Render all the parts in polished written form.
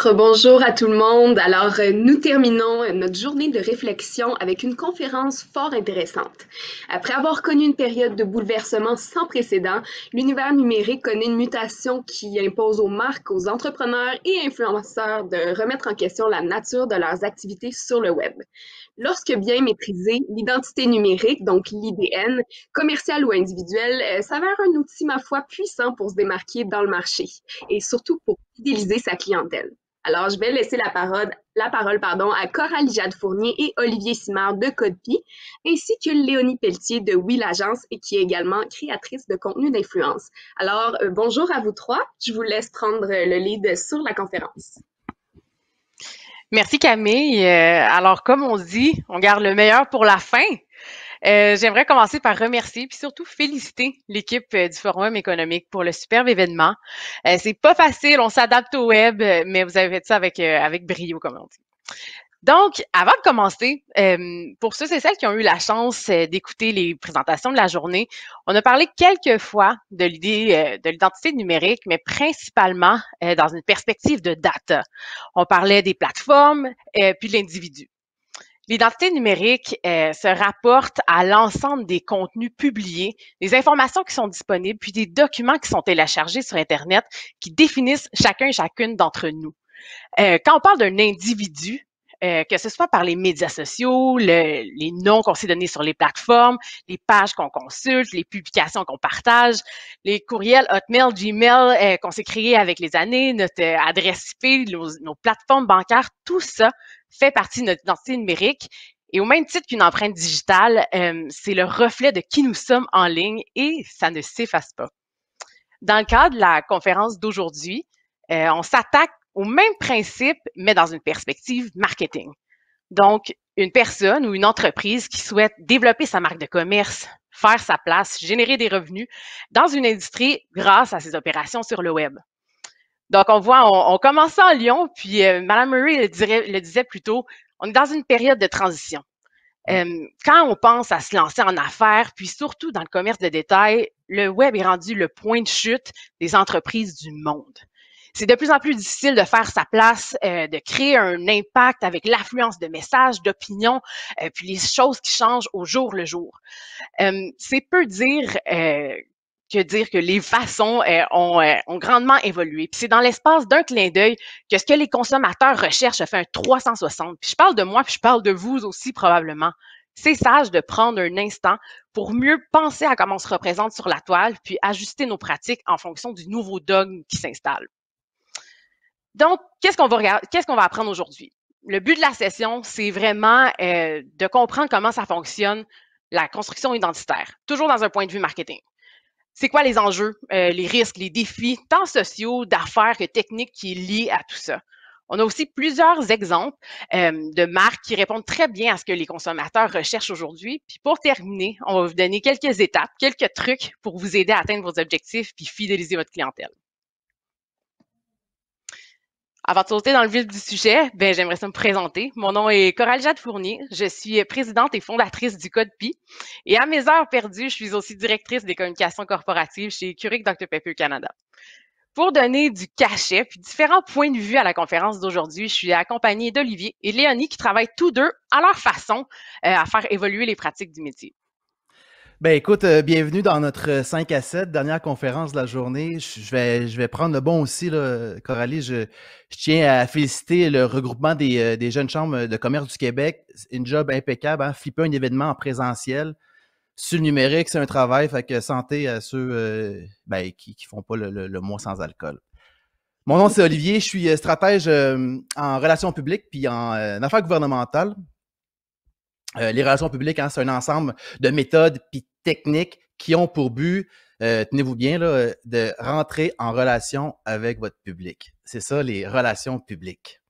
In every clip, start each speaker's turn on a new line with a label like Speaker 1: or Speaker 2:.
Speaker 1: Rebonjour à tout le monde. Nous terminons notre journée de réflexion avec une conférence fort intéressante. Après avoir connu une période de bouleversement sans précédent, l'univers numérique connaît une mutation qui impose aux marques, aux entrepreneurs et influenceurs de remettre en question la nature de leurs activités sur le web. Lorsque bien maîtrisée, l'identité numérique, donc l'IDN, commerciale ou individuelle, s'avère un outil, ma foi, puissant pour se démarquer dans le marché et surtout pour fidéliser sa clientèle. Alors, je vais laisser la parole, à Coralie Jade Fournier et Olivier Simard de Codepi, ainsi que Léonie Pelletier de Oui l'Agence et qui est également créatrice de contenu d'influence. Alors, bonjour à vous trois. Je vous laisse prendre le lead sur la conférence.
Speaker 2: Merci Camille. Alors, comme on dit, on garde le meilleur pour la fin. J'aimerais commencer par remercier puis surtout féliciter l'équipe du Forum économique pour le superbe événement. C'est pas facile, on s'adapte au web, mais vous avez fait ça avec brio, comme on dit. Donc, avant de commencer, pour ceux et celles qui ont eu la chance d'écouter les présentations de la journée, on a parlé quelques fois de l'idée de l'identité numérique, mais principalement dans une perspective de data. On parlait des plateformes puis de l'individu. L'identité numérique se rapporte à l'ensemble des contenus publiés, des informations qui sont disponibles, puis des documents qui sont téléchargés sur Internet qui définissent chacun et chacune d'entre nous. Quand on parle d'un individu, que ce soit par les médias sociaux, les noms qu'on s'est donnés sur les plateformes, les pages qu'on consulte, les publications qu'on partage, les courriels Hotmail, Gmail qu'on s'est créés avec les années, notre adresse IP, nos plateformes bancaires, tout ça fait partie de notre identité numérique. Et au même titre qu'une empreinte digitale, c'est le reflet de qui nous sommes en ligne et ça ne s'efface pas. Dans le cadre de la conférence d'aujourd'hui, on s'attaque au même principe, mais dans une perspective marketing. Donc, une personne ou une entreprise qui souhaite développer sa marque de commerce, faire sa place, générer des revenus dans une industrie grâce à ses opérations sur le web. Donc, on voit, on commence en Lyon, puis Mme Murray le disait plus tôt, on est dans une période de transition. Quand on pense à se lancer en affaires, puis surtout dans le commerce de détail, le web est rendu le point de chute des entreprises du monde. C'est de plus en plus difficile de faire sa place, de créer un impact avec l'affluence de messages, d'opinions, puis les choses qui changent au jour le jour. C'est peu dire que les façons ont grandement évolué. Puis c'est dans l'espace d'un clin d'œil que ce que les consommateurs recherchent fait un 360. Puis je parle de moi, puis je parle de vous aussi probablement. C'est sage de prendre un instant pour mieux penser à comment on se représente sur la toile, puis ajuster nos pratiques en fonction du nouveau dogme qui s'installe. Donc, qu'est-ce qu'on va apprendre aujourd'hui? Le but de la session, c'est vraiment de comprendre comment ça fonctionne, la construction identitaire, toujours dans un point de vue marketing. C'est quoi les enjeux, les risques, les défis, tant sociaux, d'affaires que techniques qui est lié à tout ça? On a aussi plusieurs exemples de marques qui répondent très bien à ce que les consommateurs recherchent aujourd'hui. Puis pour terminer, on va vous donner quelques étapes, quelques trucs pour vous aider à atteindre vos objectifs puis fidéliser votre clientèle. Avant de sauter dans le vif du sujet, j'aimerais ça me présenter. Mon nom est Coralie Jade Fournier. Je suis présidente et fondatrice du Codepi. Et à mes heures perdues, je suis aussi directrice des communications corporatives chez Keurig Dr Pepper Canada. Pour donner du cachet puis différents points de vue à la conférence d'aujourd'hui, je suis accompagnée d'Olivier et Léonie qui travaillent tous deux à leur façon à faire évoluer les pratiques du métier.
Speaker 3: Ben écoute, bienvenue dans notre 5 à 7, dernière conférence de la journée. Je vais prendre le bon aussi, là, Coralie. Je tiens à féliciter le regroupement des jeunes chambres de commerce du Québec. C'est une job impeccable, hein? Flipper un événement en présentiel. Sur le numérique, c'est un travail, fait que santé à ceux qui font pas le mois sans alcool. Mon nom, c'est Olivier, je suis stratège en relations publiques puis en affaires gouvernementales. Les relations publiques, hein, c'est un ensemble de méthodes puis techniques qui ont pour but, tenez-vous bien, là, de rentrer en relation avec votre public. C'est ça, les relations publiques.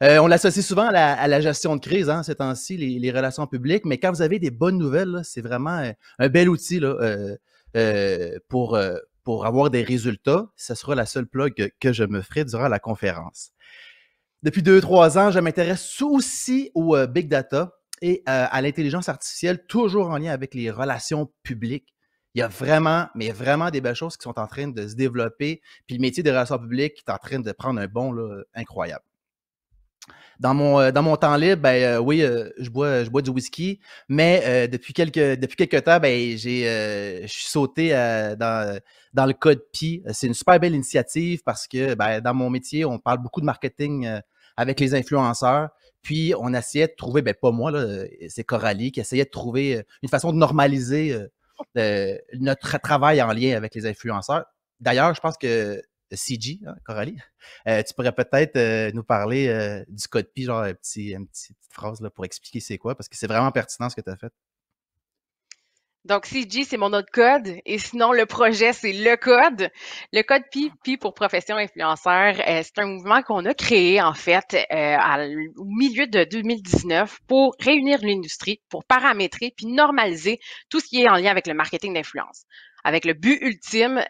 Speaker 3: On l'associe souvent à la gestion de crise, hein, ces temps-ci, les relations publiques, mais quand vous avez des bonnes nouvelles, c'est vraiment un bel outil là, pour avoir des résultats. Ce sera la seule plug que je me ferai durant la conférence. Depuis 2-3 ans, je m'intéresse aussi au big data et à l'intelligence artificielle, toujours en lien avec les relations publiques il y a vraiment, mais vraiment des belles choses qui sont en train de se développer. Puis le métier des relations publiques est en train de prendre un bond là, incroyable. Dans mon temps libre, oui, je bois du whisky, mais depuis quelques temps, je suis sauté dans le code Pi. C'est une super belle initiative parce que dans mon métier, on parle beaucoup de marketing avec les influenceurs. Puis on essayait de trouver, pas moi, là, c'est Coralie qui essayait de trouver une façon de normaliser notre travail en lien avec les influenceurs. D'ailleurs, je pense que CG, hein, Coralie, tu pourrais peut-être nous parler du code Pi, genre une petite phrase là, pour expliquer c'est quoi, parce que c'est vraiment pertinent ce que tu as fait.
Speaker 2: Donc, CG, c'est mon nom de code. Et sinon, le projet, c'est le code. Le code Pi pour profession influenceur, c'est un mouvement qu'on a créé, en fait, au milieu de 2019 pour réunir l'industrie, pour paramétrer puis normaliser tout ce qui est en lien avec le marketing d'influence, avec le but ultime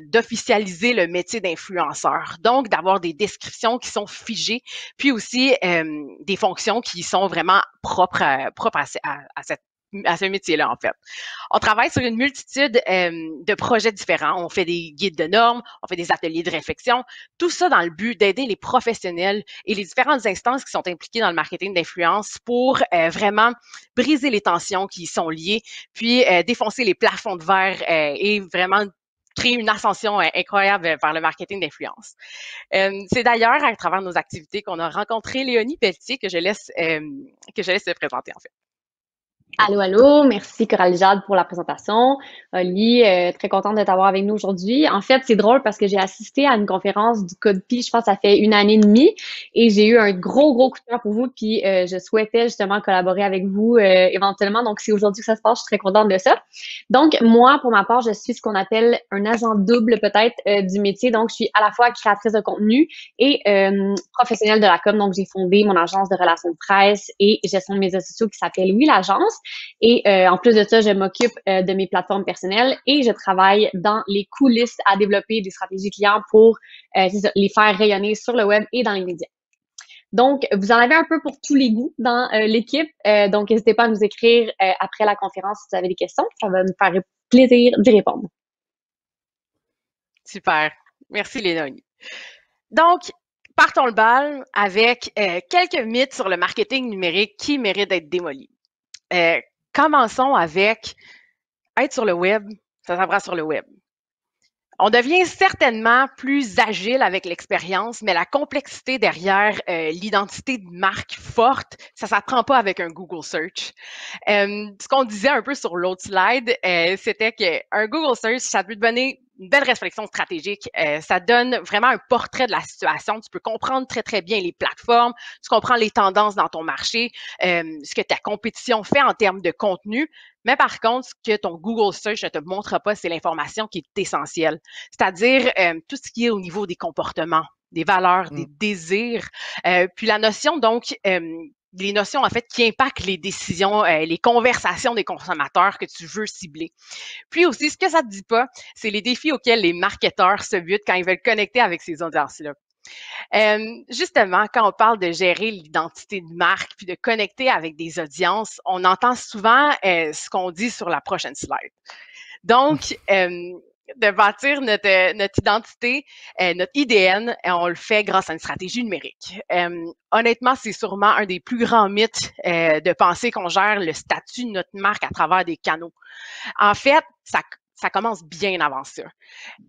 Speaker 2: d'officialiser le métier d'influenceur. Donc, d'avoir des descriptions qui sont figées, puis aussi des fonctions qui sont vraiment propres à ce métier-là, en fait. On travaille sur une multitude de projets différents. On fait des guides de normes, on fait des ateliers de réflexion, tout ça dans le but d'aider les professionnels et les différentes instances qui sont impliquées dans le marketing d'influence pour vraiment briser les tensions qui y sont liées, puis défoncer les plafonds de verre et vraiment créer une ascension incroyable vers le marketing d'influence. C'est d'ailleurs à travers nos activités qu'on a rencontré Léonie Pelletier que je laisse se présenter, en fait.
Speaker 4: Allô, allô. Merci Coralie Jade pour la présentation. Oli, très contente de t'avoir avec nous aujourd'hui. En fait, c'est drôle parce que j'ai assisté à une conférence du Code Pi, je pense que ça fait 1 année et demie, et j'ai eu un gros coup de cœur pour vous, puis je souhaitais justement collaborer avec vous éventuellement. Donc, c'est aujourd'hui que ça se passe, je suis très contente de ça. Donc, moi, pour ma part, je suis ce qu'on appelle un agent double peut-être du métier. Donc, je suis à la fois créatrice de contenu et professionnelle de la com. Donc, j'ai fondé mon agence de relations de presse et gestion de médias sociaux qui s'appelle Oui l'agence. Et en plus de ça, je m'occupe de mes plateformes personnelles et je travaille dans les coulisses à développer des stratégies clients pour les faire rayonner sur le web et dans les médias. Donc, vous en avez un peu pour tous les goûts dans l'équipe. Donc, n'hésitez pas à nous écrire après la conférence si vous avez des questions. Ça va nous faire plaisir d'y répondre.
Speaker 2: Super. Merci, Léonie. Donc, partons le bal avec quelques mythes sur le marketing numérique qui méritent d'être démolis. Commençons avec être sur le web, ça s'apprend sur le web. On devient certainement plus agile avec l'expérience, mais la complexité derrière l'identité de marque forte, ça ne s'apprend pas avec un Google Search. Ce qu'on disait un peu sur l'autre slide, c'était qu'un Google Search, ça peut te donner une belle réflexion stratégique. Ça donne vraiment un portrait de la situation. Tu peux comprendre très, très bien les plateformes. Tu comprends les tendances dans ton marché, ce que ta compétition fait en termes de contenu. Mais par contre, ce que ton Google Search ne te montre pas, c'est l'information qui est essentielle. C'est-à-dire tout ce qui est au niveau des comportements, des valeurs, des désirs. Puis la notion, donc, les notions, en fait, qui impactent les décisions, les conversations des consommateurs que tu veux cibler. Puis aussi, ce que ça ne te dit pas, c'est les défis auxquels les marketeurs se butent quand ils veulent connecter avec ces audiences-là. Justement, quand on parle de gérer l'identité de marque puis de connecter avec des audiences, on entend souvent ce qu'on dit sur la prochaine slide. Donc, de bâtir notre identité, notre IDN, on le fait grâce à une stratégie numérique. Honnêtement, c'est sûrement un des plus grands mythes de penser qu'on gère le statut de notre marque à travers des canaux. En fait, ça commence bien avant ça.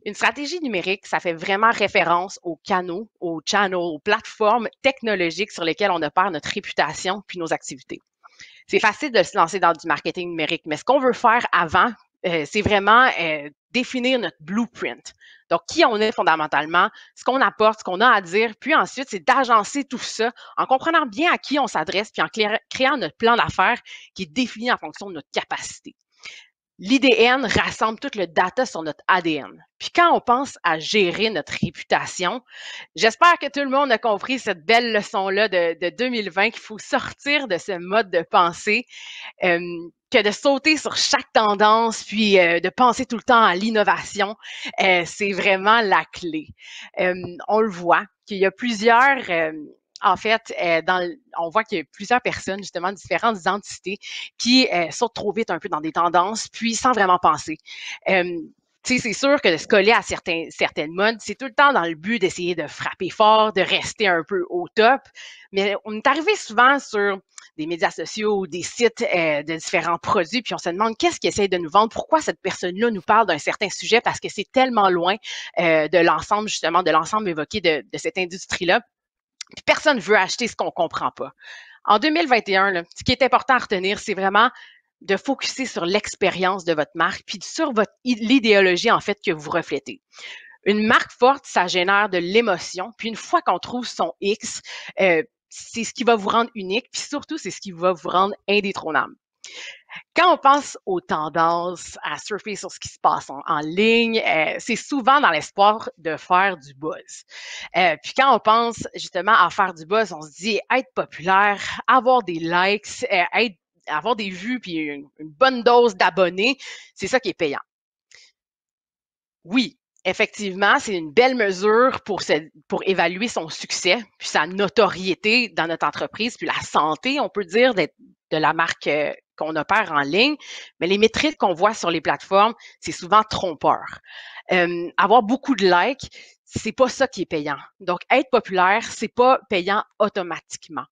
Speaker 2: Une stratégie numérique, ça fait vraiment référence aux canaux, aux channels, aux plateformes technologiques sur lesquelles on opère notre réputation puis nos activités. C'est facile de se lancer dans du marketing numérique, mais ce qu'on veut faire avant, c'est vraiment définir notre blueprint. Donc, qui on est fondamentalement, ce qu'on apporte, ce qu'on a à dire, puis ensuite, c'est d'agencer tout ça en comprenant bien à qui on s'adresse, puis en créant notre plan d'affaires qui est défini en fonction de notre capacité. L'IDN rassemble tout le data sur notre ADN. Puis quand on pense à gérer notre réputation, j'espère que tout le monde a compris cette belle leçon-là de 2020 qu'il faut sortir de ce mode de pensée, que de sauter sur chaque tendance, puis de penser tout le temps à l'innovation, c'est vraiment la clé. On le voit qu'il y a plusieurs En fait, on voit qu'il y a plusieurs personnes, justement, différentes entités, qui sautent trop vite un peu dans des tendances, puis sans vraiment penser. Tu sais, c'est sûr que de se coller à certaines modes, c'est tout le temps dans le but d'essayer de frapper fort, de rester un peu au top. Mais on est arrivé souvent sur des médias sociaux ou des sites de différents produits, puis on se demande qu'est-ce qu'ils essayent de nous vendre, pourquoi cette personne-là nous parle d'un certain sujet, parce que c'est tellement loin de l'ensemble, justement, de l'ensemble évoqué de cette industrie-là. Puis personne ne veut acheter ce qu'on comprend pas. En 2021, là, ce qui est important à retenir, c'est vraiment de focuser sur l'expérience de votre marque, puis sur l'idéologie, en fait, que vous reflétez. Une marque forte, ça génère de l'émotion, puis une fois qu'on trouve son X, c'est ce qui va vous rendre unique, puis surtout, c'est ce qui va vous rendre indétrônable. Quand on pense aux tendances, à surfer sur ce qui se passe en ligne, c'est souvent dans l'espoir de faire du buzz. Puis quand on pense justement à faire du buzz, on se dit être populaire, avoir des likes, avoir des vues puis une bonne dose d'abonnés, c'est ça qui est payant. Oui, effectivement, c'est une belle mesure pour évaluer son succès, puis sa notoriété dans notre entreprise, puis la santé, on peut dire, de la marque qu'on opère en ligne. Mais les métriques qu'on voit sur les plateformes, c'est souvent trompeur. Avoir beaucoup de likes, c'est pas ça qui est payant. Donc, être populaire, c'est pas payant automatiquement.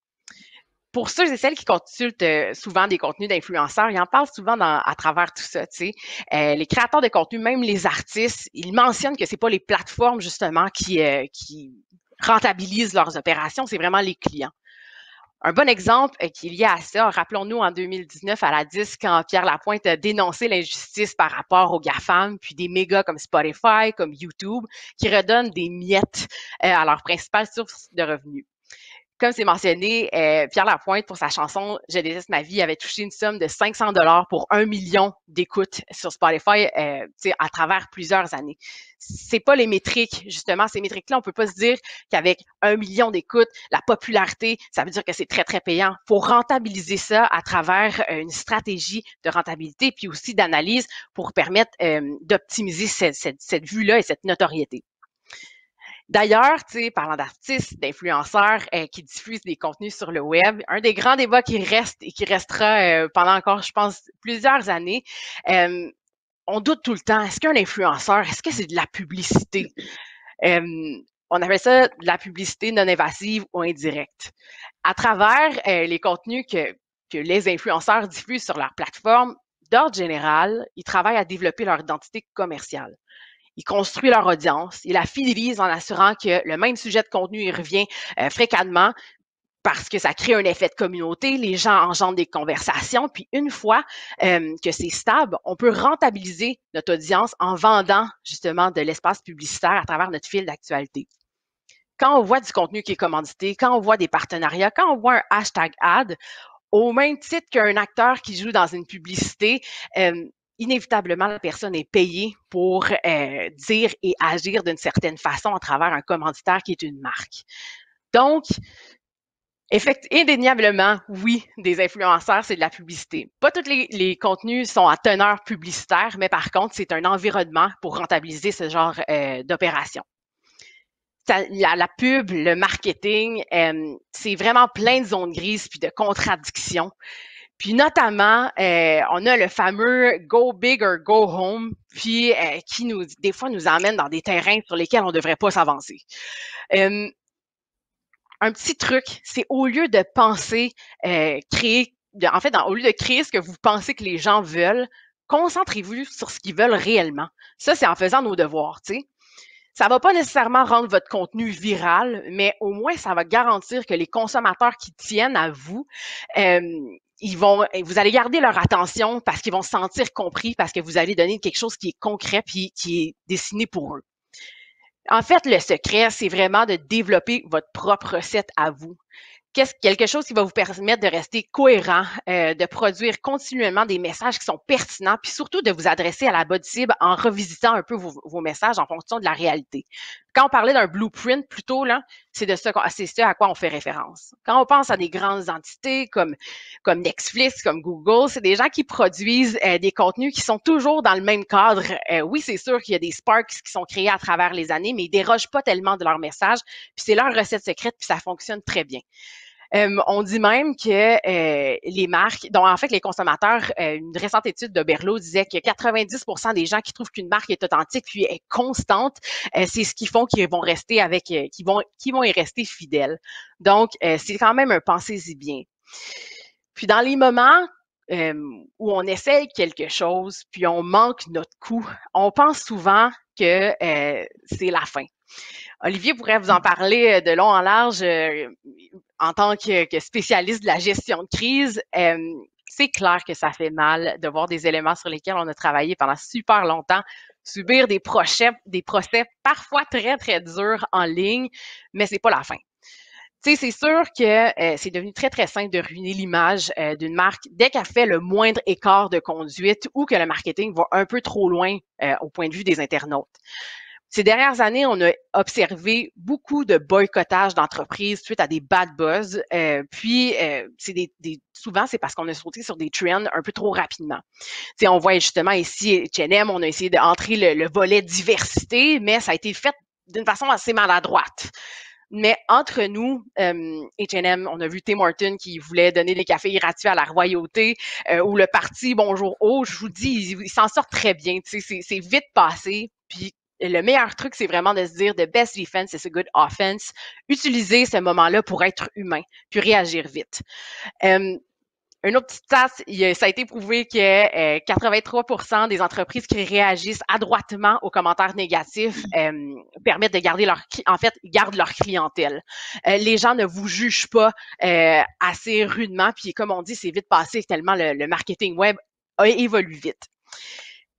Speaker 2: Pour ceux et celles qui consultent souvent des contenus d'influenceurs, ils en parlent souvent à travers tout ça, tu sais. Les créateurs de contenu, même les artistes, ils mentionnent que c'est pas les plateformes, justement, qui rentabilisent leurs opérations, c'est vraiment les clients. Un bon exemple qui est lié à ça, rappelons-nous en 2019 à la 10, quand Pierre Lapointe a dénoncé l'injustice par rapport aux GAFAM, puis des mégas comme Spotify, comme YouTube, qui redonnent des miettes à leur principale source de revenus. Comme c'est mentionné, Pierre Lapointe, pour sa chanson « Je déteste ma vie », avait touché une somme de 500 $ pour 1 million d'écoutes sur Spotify à travers plusieurs années. C'est pas les métriques, justement, ces métriques-là, on peut pas se dire qu'avec 1 million d'écoutes, la popularité, ça veut dire que c'est très, très payant. Faut rentabiliser ça à travers une stratégie de rentabilité puis aussi d'analyse pour permettre d'optimiser cette vue-là et cette notoriété. D'ailleurs, tu sais, parlant d'artistes, d'influenceurs qui diffusent des contenus sur le web, un des grands débats qui reste et qui restera pendant encore, je pense, plusieurs années, on doute tout le temps, est-ce qu'un influenceur, est-ce que c'est de la publicité? On appelle ça de la publicité non invasive ou indirecte. À travers les contenus que les influenceurs diffusent sur leur plateforme, d'ordre général, ils travaillent à développer leur identité commerciale. Ils construisent leur audience, ils la fidélisent en assurant que le même sujet de contenu y revient fréquemment parce que ça crée un effet de communauté, les gens engendrent des conversations, puis une fois que c'est stable, on peut rentabiliser notre audience en vendant justement de l'espace publicitaire à travers notre fil d'actualité. Quand on voit du contenu qui est commandité, quand on voit des partenariats, quand on voit un hashtag ad, au même titre qu'un acteur qui joue dans une publicité, inévitablement, la personne est payée pour dire et agir d'une certaine façon à travers un commanditaire qui est une marque. Donc, indéniablement, oui, des influenceurs, c'est de la publicité. Pas tous les contenus sont à teneur publicitaire, mais par contre, c'est un environnement pour rentabiliser ce genre d'opération. La pub, le marketing, c'est vraiment plein de zones grises puis de contradictions. Puis notamment, on a le fameux go big or go home, puis qui des fois nous emmène dans des terrains sur lesquels on ne devrait pas s'avancer. Un petit truc, c'est au lieu de penser au lieu de créer ce que vous pensez que les gens veulent, concentrez-vous sur ce qu'ils veulent réellement. Ça, c'est en faisant nos devoirs, tu sais. Ça va pas nécessairement rendre votre contenu viral, mais au moins, ça va garantir que les consommateurs qui tiennent à vous, vous allez garder leur attention parce qu'ils vont se sentir compris, parce que vous allez donner quelque chose qui est concret puis qui est dessiné pour eux. En fait, le secret, c'est vraiment de développer votre propre recette à vous. Quelque chose qui va vous permettre de rester cohérent, de produire continuellement des messages qui sont pertinents, puis surtout de vous adresser à la bonne cible en revisitant un peu vos messages en fonction de la réalité. quand on parlait d'un blueprint plutôt, là, c'est ce à quoi on fait référence. Quand on pense à des grandes entités comme Netflix, comme Google, c'est des gens qui produisent des contenus qui sont toujours dans le même cadre. Oui, c'est sûr qu'il y a des sparks qui sont créés à travers les années, mais ils dérogent pas tellement de leur message, puis c'est leur recette secrète, puis ça fonctionne très bien. On dit même que les marques, dont en fait les consommateurs, une récente étude de Berlo disait que 90% des gens qui trouvent qu'une marque est authentique puis est constante, c'est ce qu'ils font qu'ils vont rester avec, qui vont y rester fidèles. Donc, c'est quand même un pensez-y bien. Puis dans les moments où on essaye quelque chose puis on manque notre coup, on pense souvent que c'est la fin. Olivier pourrait vous en parler de long en large en tant que spécialiste de la gestion de crise. C'est clair que ça fait mal de voir des éléments sur lesquels on a travaillé pendant super longtemps subir des procès parfois très, très durs en ligne, mais c'est pas la fin. Tu sais, c'est sûr que c'est devenu très, très simple de ruiner l'image d'une marque dès qu'elle fait le moindre écart de conduite ou que le marketing va un peu trop loin au point de vue des internautes. Ces dernières années, on a observé beaucoup de boycottage d'entreprises suite à des bad buzz. Souvent, c'est parce qu'on a sauté sur des trends un peu trop rapidement. T'sais, on voit justement ici H&M, on a essayé d'entrer le volet diversité, mais ça a été fait d'une façon assez maladroite. Mais entre nous, H&M, on a vu Tim Hortons qui voulait donner des cafés gratuits à la royauté, ou le parti Bonjour Oh, je vous dis, ils s'en sortent très bien. C'est vite passé, puis le meilleur truc, c'est vraiment de se dire the best defense is a good offense. Utiliser ce moment-là pour être humain, puis réagir vite. Une autre petite stat, ça a été prouvé que 83% des entreprises qui réagissent adroitement aux commentaires négatifs permettent de gardent leur clientèle. Les gens ne vous jugent pas assez rudement, puis comme on dit, c'est vite passé tellement le marketing web évolue vite.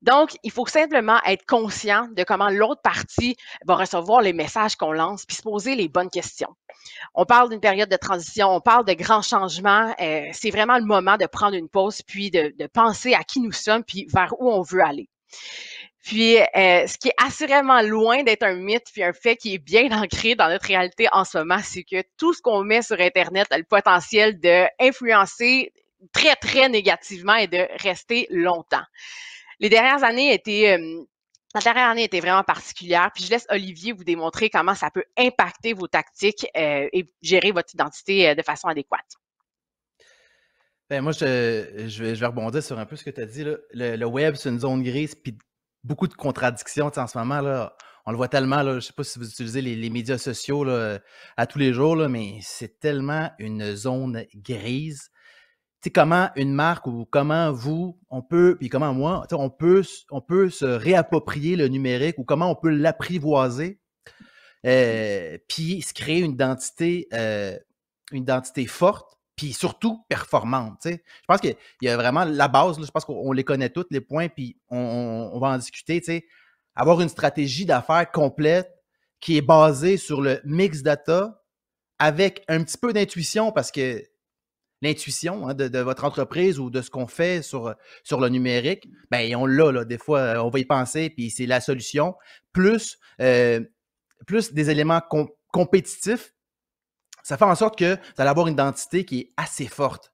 Speaker 2: Donc, il faut simplement être conscient de comment l'autre partie va recevoir les messages qu'on lance, puis se poser les bonnes questions. On parle d'une période de transition, on parle de grands changements. C'est vraiment le moment de prendre une pause, puis de penser à qui nous sommes, puis vers où on veut aller. Puis, ce qui est assurément loin d'être un mythe, puis un fait qui est bien ancré dans notre réalité en ce moment, c'est que tout ce qu'on met sur Internet a le potentiel d'influencer très, très négativement et de rester longtemps. La dernière année était vraiment particulière, puis je laisse Olivier vous démontrer comment ça peut impacter vos tactiques et gérer votre identité de façon adéquate.
Speaker 3: Ben moi, je vais rebondir sur un peu ce que tu as dit. Là. Le web, c'est une zone grise, puis beaucoup de contradictions en ce moment. Là, on le voit tellement, là, je ne sais pas si vous utilisez les médias sociaux là, à tous les jours, là, mais c'est tellement une zone grise. Tu sais, comment une marque ou comment vous, on peut, puis comment moi, on peut se réapproprier le numérique ou comment on peut l'apprivoiser, puis se créer une identité forte, puis surtout performante. Tu sais. Je pense qu'il y a vraiment la base, là, je pense qu'on les connaît tous, les points, puis on va en discuter. Tu sais. Avoir une stratégie d'affaires complète qui est basée sur le mix data avec un petit peu d'intuition parce que l'intuition de votre entreprise ou de ce qu'on fait sur le numérique, ben on l'a, là, des fois, on va y penser, puis c'est la solution. Plus des éléments compétitifs, ça fait en sorte que vous allez avoir une identité qui est assez forte.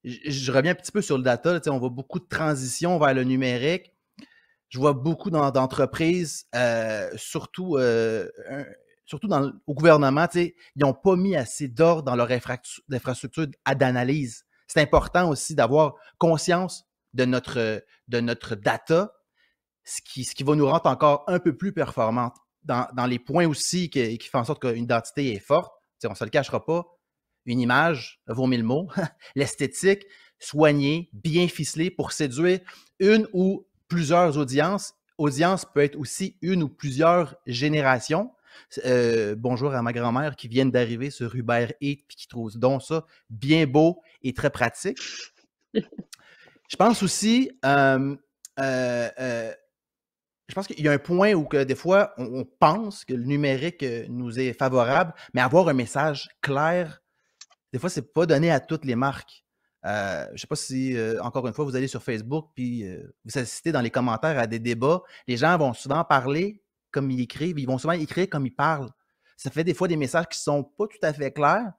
Speaker 3: Je reviens un petit peu sur le data, on voit beaucoup de transitions vers le numérique. Je vois beaucoup d'entreprises, surtout au gouvernement, ils n'ont pas mis assez d'ordre dans leur infrastructure d'analyse. C'est important aussi d'avoir conscience de notre data, ce qui va nous rendre encore un peu plus performantes. Dans les points aussi qui font en sorte qu'une identité est forte, on ne se le cachera pas, une image vaut 1000 mots, l'esthétique, soignée, bien ficelée pour séduire une ou plusieurs audiences. Audience peut être aussi une ou plusieurs générations. Bonjour à ma grand-mère qui vient d'arriver sur Uber Eats et qui trouve donc ça bien beau et très pratique. Je pense aussi, je pense qu'il y a un point où que des fois, on pense que le numérique nous est favorable, mais avoir un message clair, des fois, c'est pas donné à toutes les marques. Je ne sais pas si, encore une fois, vous allez sur Facebook puis vous assistez dans les commentaires à des débats. Les gens vont souvent parler comme ils écrivent, ils vont souvent écrire comme ils parlent. Ça fait des fois des messages qui ne sont pas tout à fait clairs.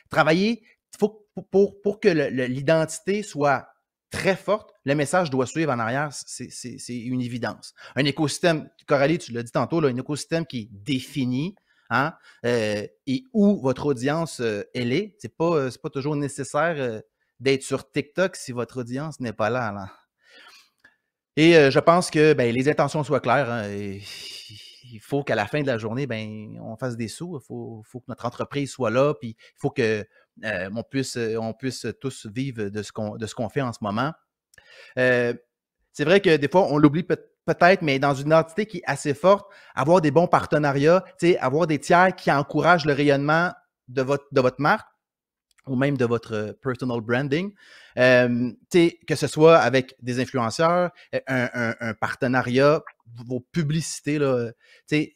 Speaker 3: Travailler, pour que l'identité soit très forte, le message doit suivre en arrière, c'est une évidence. Un écosystème, Coralie, tu l'as dit tantôt, là, un écosystème qui est défini, hein, et où votre audience, elle est. C'est pas toujours nécessaire d'être sur TikTok si votre audience n'est pas là. Et je pense que les intentions soient claires. Hein, il faut qu'à la fin de la journée, on fasse des sous. Il faut que notre entreprise soit là. Puis il faut qu'on puisse tous vivre de ce qu'on fait en ce moment. C'est vrai que des fois, on l'oublie peut-être, mais dans une identité qui est assez forte, avoir des bons partenariats, avoir des tiers qui encouragent le rayonnement de votre marque ou même de votre personal branding, que ce soit avec des influenceurs, un partenariat, vos publicités, là,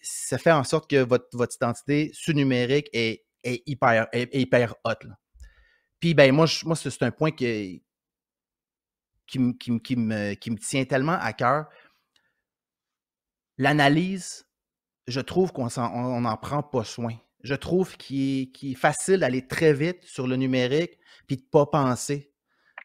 Speaker 3: ça fait en sorte que votre identité sur numérique est hyper hot. Là. Puis, moi, c'est un point qui me tient tellement à cœur. L'analyse, je trouve qu'on n'en prend pas soin. Je trouve qu'il est facile d'aller très vite sur le numérique puis de ne pas penser.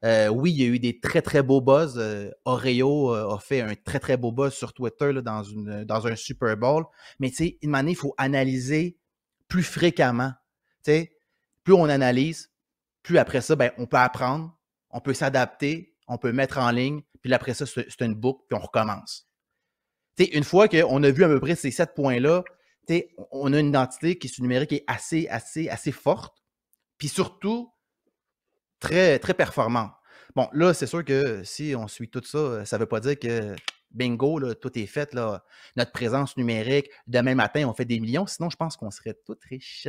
Speaker 3: Oui, il y a eu des très, très beaux buzz. Oreo a fait un très, très beau buzz sur Twitter là, dans un Super Bowl. Mais une manière, il faut analyser plus fréquemment. Plus on analyse, plus après ça, on peut apprendre, on peut s'adapter, on peut mettre en ligne, puis après ça, c'est une boucle, puis on recommence. Une fois qu'on a vu à peu près ces 7 points-là, on a une identité qui, sur numérique, est assez forte, puis surtout très, très performante. Bon, là, c'est sûr que si on suit tout ça, ça ne veut pas dire que bingo, là, tout est fait. Là, notre présence numérique, demain matin, on fait des millions, sinon je pense qu'on serait tous riches.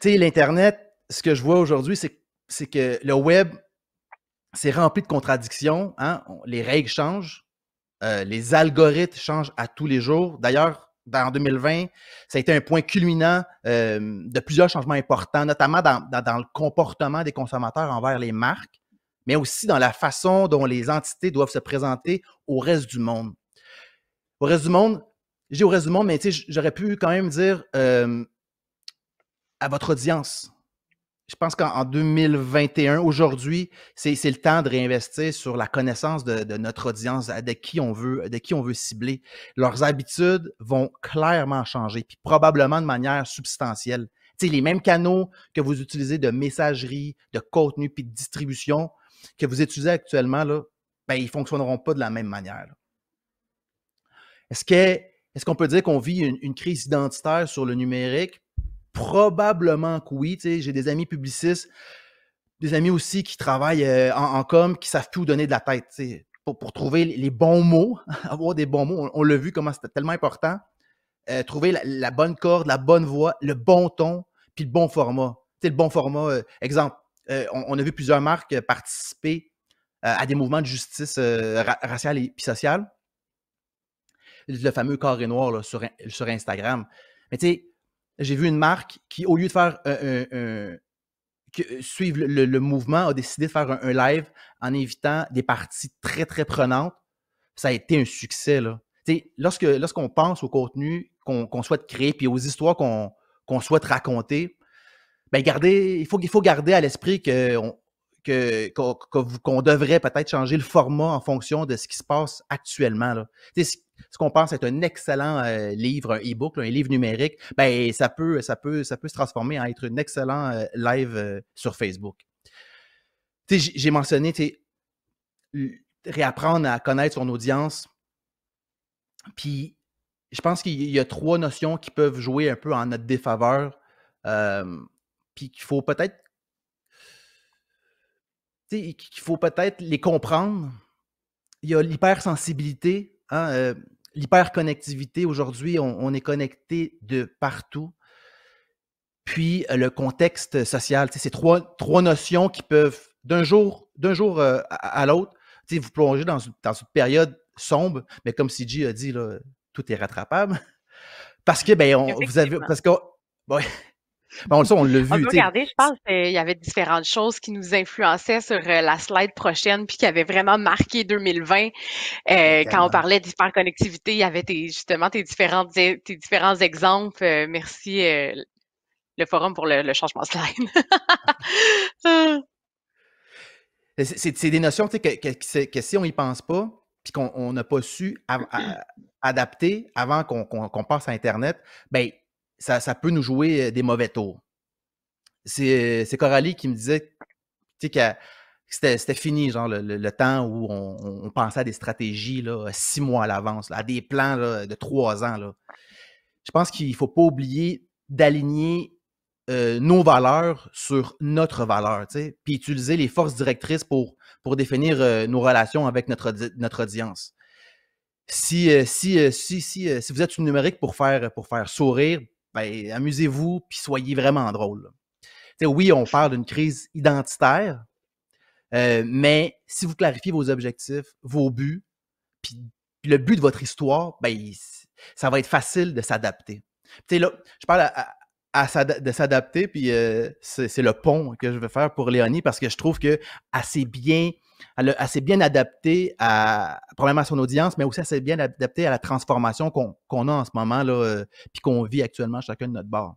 Speaker 3: L'Internet, ce que je vois aujourd'hui, c'est que le web, c'est rempli de contradictions. Hein? Les règles changent. Les algorithmes changent à tous les jours. D'ailleurs, en 2020, ça a été un point culminant de plusieurs changements importants, notamment dans le comportement des consommateurs envers les marques, mais aussi dans la façon dont les entités doivent se présenter au reste du monde. Au reste du monde, je dis au reste du monde, mais j'aurais pu quand même dire à votre audience. Je pense qu'en 2021, aujourd'hui, c'est le temps de réinvestir sur la connaissance de notre audience, de qui on veut cibler. Leurs habitudes vont clairement changer, puis probablement de manière substantielle. Les mêmes canaux que vous utilisez de messagerie, de contenu, puis de distribution que vous utilisez actuellement, là, ils ne fonctionneront pas de la même manière. Là. Est-ce qu'on peut dire qu'on vit une crise identitaire sur le numérique? Probablement que oui. J'ai des amis publicistes, des amis aussi qui travaillent en com, qui ne savent plus où donner de la tête. Pour trouver les bons mots, avoir des bons mots. On l'a vu comment c'était tellement important. Trouver la bonne corde, la bonne voix, le bon ton, puis le bon format. Le bon format, exemple, on a vu plusieurs marques participer à des mouvements de justice raciale et sociale. Le fameux carré noir là, sur Instagram. Mais tu sais, j'ai vu une marque qui, au lieu de faire suivre le mouvement, a décidé de faire un live en invitant des parties très, très prenantes. Ça a été un succès. Là. Lorsqu'on pense au contenu qu'on souhaite créer puis aux histoires qu'on souhaite raconter, il faut garder à l'esprit qu'on devrait peut-être changer le format en fonction de ce qui se passe actuellement. Là. Ce qu'on pense être un excellent livre, un e-book, un livre numérique, ça peut se transformer en être un excellent live sur Facebook. J'ai mentionné réapprendre à connaître son audience. Puis, je pense qu'il y a 3 notions qui peuvent jouer un peu en notre défaveur. Puis qu'il faut peut-être les comprendre. Il y a l'hypersensibilité, hein, l'hyperconnectivité. Aujourd'hui, on est connecté de partout. Puis le contexte social. C'est 3 notions qui peuvent, d'un jour à l'autre, vous plonger dans une période sombre, mais comme CJ a dit, là, tout est rattrapable. Parce que, Bon, ça, on l'a
Speaker 2: On
Speaker 3: vu,
Speaker 2: peut
Speaker 3: tu sais.
Speaker 2: regarder, je pense qu'il y avait différentes choses qui nous influençaient sur la slide prochaine, puis qui avaient vraiment marqué 2020. Quand on
Speaker 3: Tellement.
Speaker 2: parlait d'hyperconnectivité, il y avait justement tes différents exemples. Merci, le forum pour le changement de slide.
Speaker 3: C'est des notions, tu sais, que si on y pense pas, puis qu'on n'a pas su adapter avant qu'on passe à Internet, ben ça peut nous jouer des mauvais tours. C'est Coralie qui me disait, tu sais, que c'était fini, genre le temps où on pensait à des stratégies là, 6 mois à l'avance, là, à des plans là, de 3 ans. Là. Je pense qu'il ne faut pas oublier d'aligner nos valeurs sur notre valeur, tu sais, puis utiliser les forces directrices pour définir nos relations avec notre audience. Si vous êtes une numérique pour faire sourire, ben, amusez-vous puis soyez vraiment drôle. Tu sais, oui, on parle d'une crise identitaire, mais si vous clarifiez vos objectifs, vos buts, puis le but de votre histoire, ben, ça va être facile de s'adapter. Tu sais, là, je parle de s'adapter, puis c'est le pont que je veux faire pour Léonie parce que je trouve qu'elle elle a assez bien adapté probablement à son audience, mais aussi assez bien adapté à la transformation qu'on a en ce moment, là, puis qu'on vit actuellement chacun de notre bord.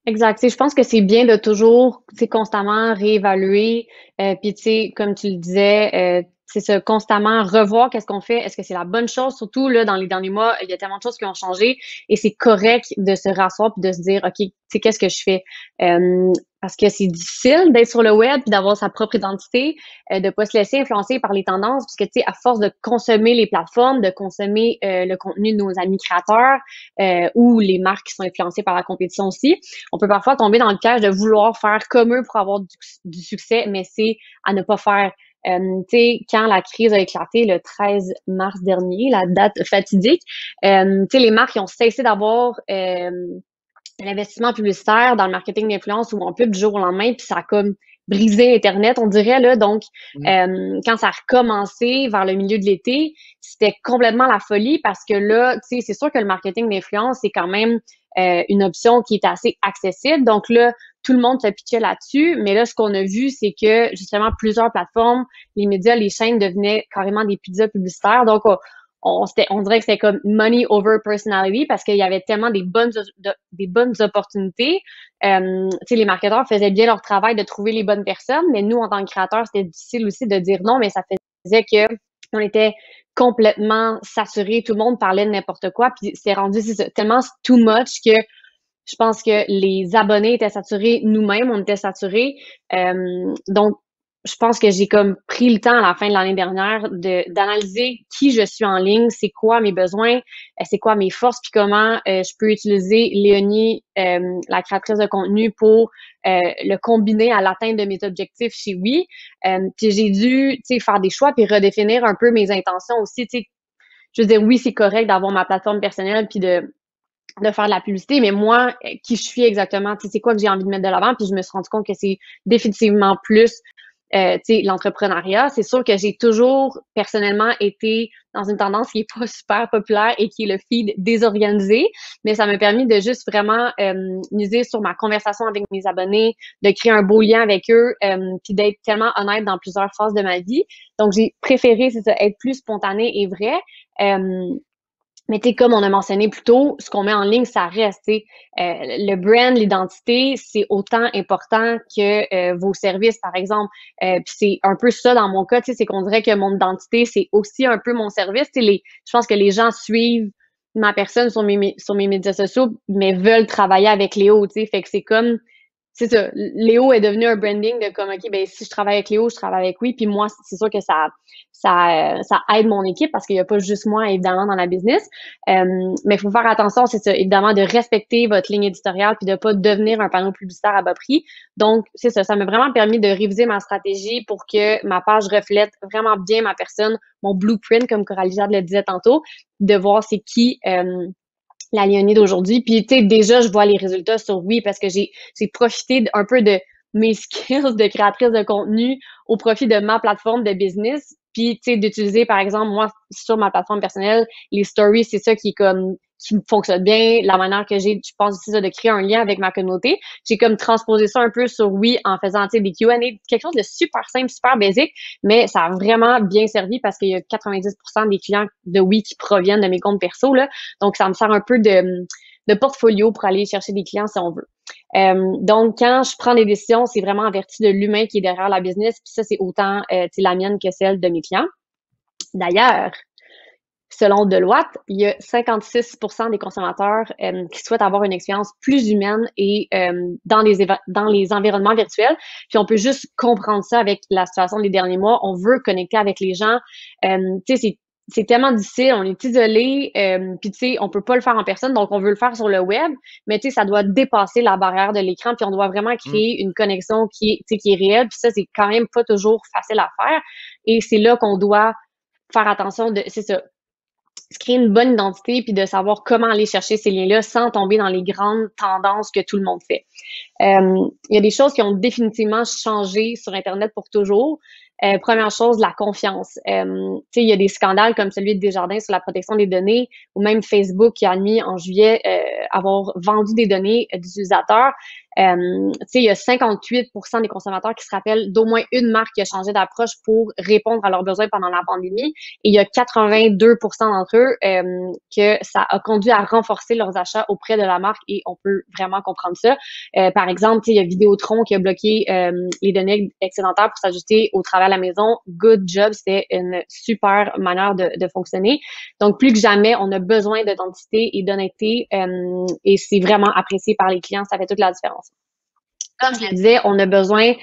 Speaker 4: Exact. Tu sais, je pense que c'est bien de toujours, tu sais, constamment réévaluer. Puis, tu sais, comme tu le disais, c'est ça, constamment revoir qu'est-ce qu'on fait. Est-ce que c'est la bonne chose? Surtout, là, dans les derniers mois, il y a tellement de choses qui ont changé et c'est correct de se rasseoir puis de se dire, OK, tu sais, qu'est-ce que je fais? Parce que c'est difficile d'être sur le web puis d'avoir sa propre identité, de pas se laisser influencer par les tendances parce que, tu sais, à force de consommer les plateformes, de consommer le contenu de nos amis créateurs ou les marques qui sont influencées par la compétition aussi, on peut parfois tomber dans le piège de vouloir faire comme eux pour avoir du succès, mais c'est à ne pas faire. Tu sais, quand la crise a éclaté le 13 mars dernier, la date fatidique, tu sais, les marques ont cessé d'avoir l'investissement publicitaire dans le marketing d'influence ou en pub du jour au lendemain, puis ça a comme brisé Internet, on dirait, là. Donc, quand ça a recommencé vers le milieu de l'été, c'était complètement la folie parce que là, tu sais, c'est sûr que le marketing d'influence, c'est quand même une option qui est assez accessible. Donc là, tout le monde se pitchait là-dessus. Mais là, ce qu'on a vu, c'est que justement, plusieurs plateformes, les médias, les chaînes devenaient carrément des pizzas publicitaires. Donc, on dirait que c'était comme money over personality parce qu'il y avait tellement des bonnes opportunités. Tu sais, les marketeurs faisaient bien leur travail de trouver les bonnes personnes, mais nous, en tant que créateurs, c'était difficile aussi de dire non, mais ça faisait que on était complètement saturés. Tout le monde parlait de n'importe quoi, puis c'est rendu tellement too much que je pense que les abonnés étaient saturés, nous-mêmes, on était saturés. Donc, je pense que j'ai comme pris le temps à la fin de l'année dernière d'analyser qui je suis en ligne, c'est quoi mes besoins, c'est quoi mes forces, puis comment je peux utiliser Léonie, la créatrice de contenu, pour le combiner à l'atteinte de mes objectifs chez Oui. Puis j'ai dû, tu sais, faire des choix puis redéfinir un peu mes intentions aussi. Tu sais, je veux dire, oui, c'est correct d'avoir ma plateforme personnelle puis de faire de la publicité, mais moi, qui je suis exactement, tu sais, c'est quoi que j'ai envie de mettre de l'avant, puis je me suis rendu compte que c'est définitivement plus tu sais, l'entrepreneuriat. C'est sûr que j'ai toujours personnellement été dans une tendance qui est pas super populaire et qui est le feed désorganisé, mais ça m'a permis de juste vraiment miser sur ma conversation avec mes abonnés, de créer un beau lien avec eux, puis d'être tellement honnête dans plusieurs phases de ma vie. Donc, j'ai préféré, c'est ça, être plus spontanée et vraie. Mais tu sais, comme on a mentionné plus tôt, ce qu'on met en ligne, ça reste. Le brand, l'identité, c'est autant important que vos services, par exemple. Puis c'est un peu ça dans mon cas, c'est qu'on dirait que mon identité, c'est aussi un peu mon service. Je pense que les gens suivent ma personne sur mes médias sociaux, mais veulent travailler avec Léo. Fait que c'est comme, c'est ça. Léo est devenu un branding de comme, OK, ben si je travaille avec Léo, je travaille avec Oui. Puis moi, c'est sûr que ça aide mon équipe parce qu'il n'y a pas juste moi, évidemment, dans la business. Mais il faut faire attention, c'est ça, évidemment, de respecter votre ligne éditoriale puis de pas devenir un panneau publicitaire à bas prix. Donc, c'est ça. Ça m'a vraiment permis de réviser ma stratégie pour que ma page reflète vraiment bien ma personne, mon blueprint, comme Coralie Jade le disait tantôt, de voir c'est qui la Léonie d'aujourd'hui. Puis, tu sais, déjà, je vois les résultats sur Oui parce que j'ai profité un peu de mes skills de créatrice de contenu au profit de ma plateforme de business. Puis, tu sais, d'utiliser, par exemple, moi, sur ma plateforme personnelle, les stories, c'est ça qui est comme qui fonctionne bien, la manière que j'ai, je pense aussi ça, de créer un lien avec ma communauté. J'ai comme transposé ça un peu sur Oui en faisant, tu sais, des Q&A, quelque chose de super simple, super basique, mais ça a vraiment bien servi parce qu'il y a 90% des clients de Oui qui proviennent de mes comptes perso, là. Donc, ça me sert un peu de portfolio pour aller chercher des clients si on veut. Donc, quand je prends des décisions, c'est vraiment en vertu de l'humain qui est derrière la business. Puis ça, c'est autant la mienne que celle de mes clients. D'ailleurs, selon Deloitte, il y a 56% des consommateurs qui souhaitent avoir une expérience plus humaine et dans les environnements virtuels. Puis on peut juste comprendre ça avec la situation des derniers mois. On veut connecter avec les gens. Tu sais, c'est tellement difficile, on est isolé, puis tu sais, on peut pas le faire en personne, donc on veut le faire sur le web, mais tu sais, ça doit dépasser la barrière de l'écran, puis on doit vraiment créer une connexion qui est réelle, puis ça, c'est quand même pas toujours facile à faire, et c'est là qu'on doit faire attention c'est ça, se créer une bonne identité, puis de savoir comment aller chercher ces liens-là sans tomber dans les grandes tendances que tout le monde fait. Il y a des choses qui ont définitivement changé sur Internet pour toujours. Première chose, la confiance. Tu sais, il y a des scandales comme celui de Desjardins sur la protection des données, ou même Facebook qui a admis en juillet avoir vendu des données d'utilisateurs. Tu sais, il y a 58% des consommateurs qui se rappellent d'au moins une marque qui a changé d'approche pour répondre à leurs besoins pendant la pandémie. Et il y a 82% d'entre eux que ça a conduit à renforcer leurs achats auprès de la marque, et on peut vraiment comprendre ça. Par exemple, il y a Vidéotron qui a bloqué les données excédentaires pour s'ajuster au travail à la maison. Good job, c'était une super manière de fonctionner. Donc, plus que jamais, on a besoin d'authenticité et d'honnêteté et c'est vraiment apprécié par les clients. Ça fait toute la différence. Comme je le disais, on a besoin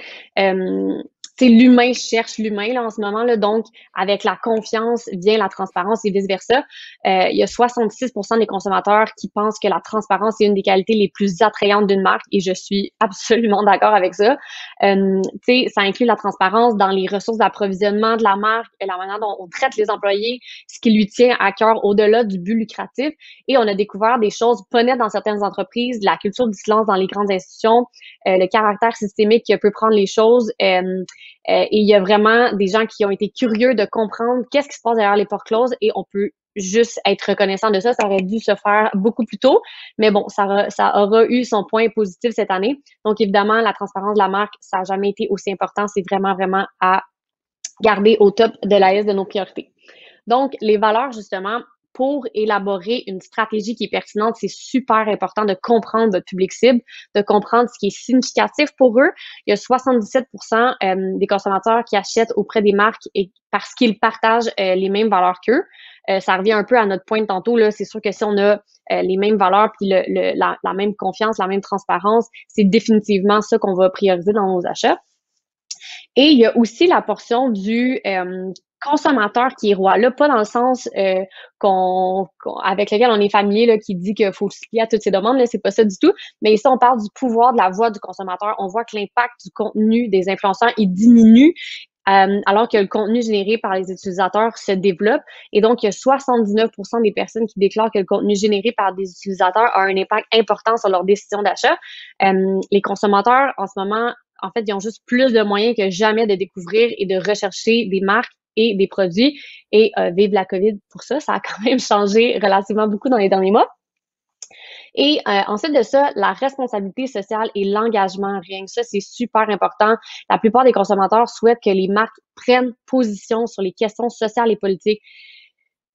Speaker 4: l'humain cherche l'humain là en ce moment là, donc avec la confiance vient la transparence et vice versa. Il y a 66% des consommateurs qui pensent que la transparence est une des qualités les plus attrayantes d'une marque, et je suis absolument d'accord avec ça. Ça inclut la transparence dans les ressources d'approvisionnement de la marque, la manière dont on traite les employés, ce qui lui tient à cœur au-delà du but lucratif. Et on a découvert des choses pas nettes dans certaines entreprises, la culture du silence dans les grandes institutions, le caractère systémique qui peut prendre les choses. Et il y a vraiment des gens qui ont été curieux de comprendre qu'est-ce qui se passe derrière les portes closes, et on peut juste être reconnaissant de ça. Ça aurait dû se faire beaucoup plus tôt, mais bon, ça aura eu son point positif cette année. Donc, évidemment, la transparence de la marque, ça n'a jamais été aussi important. C'est vraiment, vraiment à garder au top de la liste de nos priorités. Donc, les valeurs, justement, pour élaborer une stratégie qui est pertinente, c'est super important de comprendre votre public cible, de comprendre ce qui est significatif pour eux. Il y a 77% des consommateurs qui achètent auprès des marques et parce qu'ils partagent les mêmes valeurs qu'eux. Ça revient un peu à notre point de tantôt, là. C'est sûr que si on a les mêmes valeurs puis la même confiance, la même transparence, c'est définitivement ça qu'on va prioriser dans nos achats. Et il y a aussi la portion du consommateur qui est roi. Là, pas dans le sens avec lequel on est familier, là, qui dit qu'il faut se plier à toutes ces demandes. Là, c'est pas ça du tout. Mais ici, on parle du pouvoir de la voix du consommateur. On voit que l'impact du contenu des influenceurs, il diminue. Alors que le contenu généré par les utilisateurs se développe. Et donc, il y a 79% des personnes qui déclarent que le contenu généré par des utilisateurs a un impact important sur leur décision d'achat. Les consommateurs, en ce moment, en fait, ils ont juste plus de moyens que jamais de découvrir et de rechercher des marques et des produits. Et vive la COVID pour ça, ça a quand même changé relativement beaucoup dans les derniers mois. Et ensuite de ça, la responsabilité sociale et l'engagement, rien que ça, c'est super important. La plupart des consommateurs souhaitent que les marques prennent position sur les questions sociales et politiques.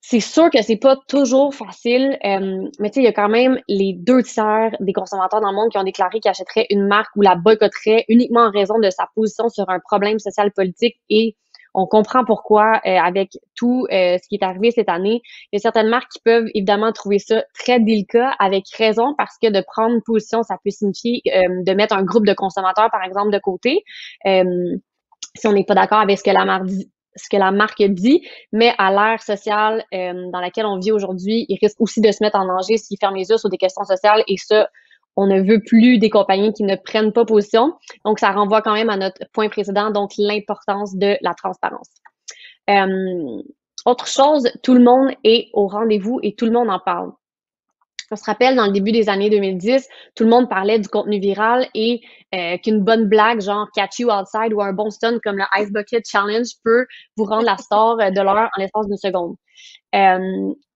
Speaker 4: C'est sûr que c'est pas toujours facile, mais tu sais, il y a quand même les 2 tiers des consommateurs dans le monde qui ont déclaré qu'ils achèteraient une marque ou la boycotteraient uniquement en raison de sa position sur un problème social politique, et on comprend pourquoi avec tout ce qui est arrivé cette année. Il y a certaines marques qui peuvent évidemment trouver ça très délicat, avec raison, parce que de prendre position, ça peut signifier de mettre un groupe de consommateurs, par exemple, de côté. Si on n'est pas d'accord avec ce que la marque dit, mais à l'ère sociale dans laquelle on vit aujourd'hui, il risque aussi de se mettre en danger s'il ferme les yeux sur des questions sociales, et ça, on ne veut plus des compagnies qui ne prennent pas position. Donc, ça renvoie quand même à notre point précédent, donc l'importance de la transparence. Autre chose, tout le monde est au rendez-vous et tout le monde en parle. On se rappelle, dans le début des années 2010, tout le monde parlait du contenu viral et qu'une bonne blague, genre « catch you outside » ou un bon stunt comme le Ice Bucket Challenge peut vous rendre la star de l'heure en l'espace d'une seconde.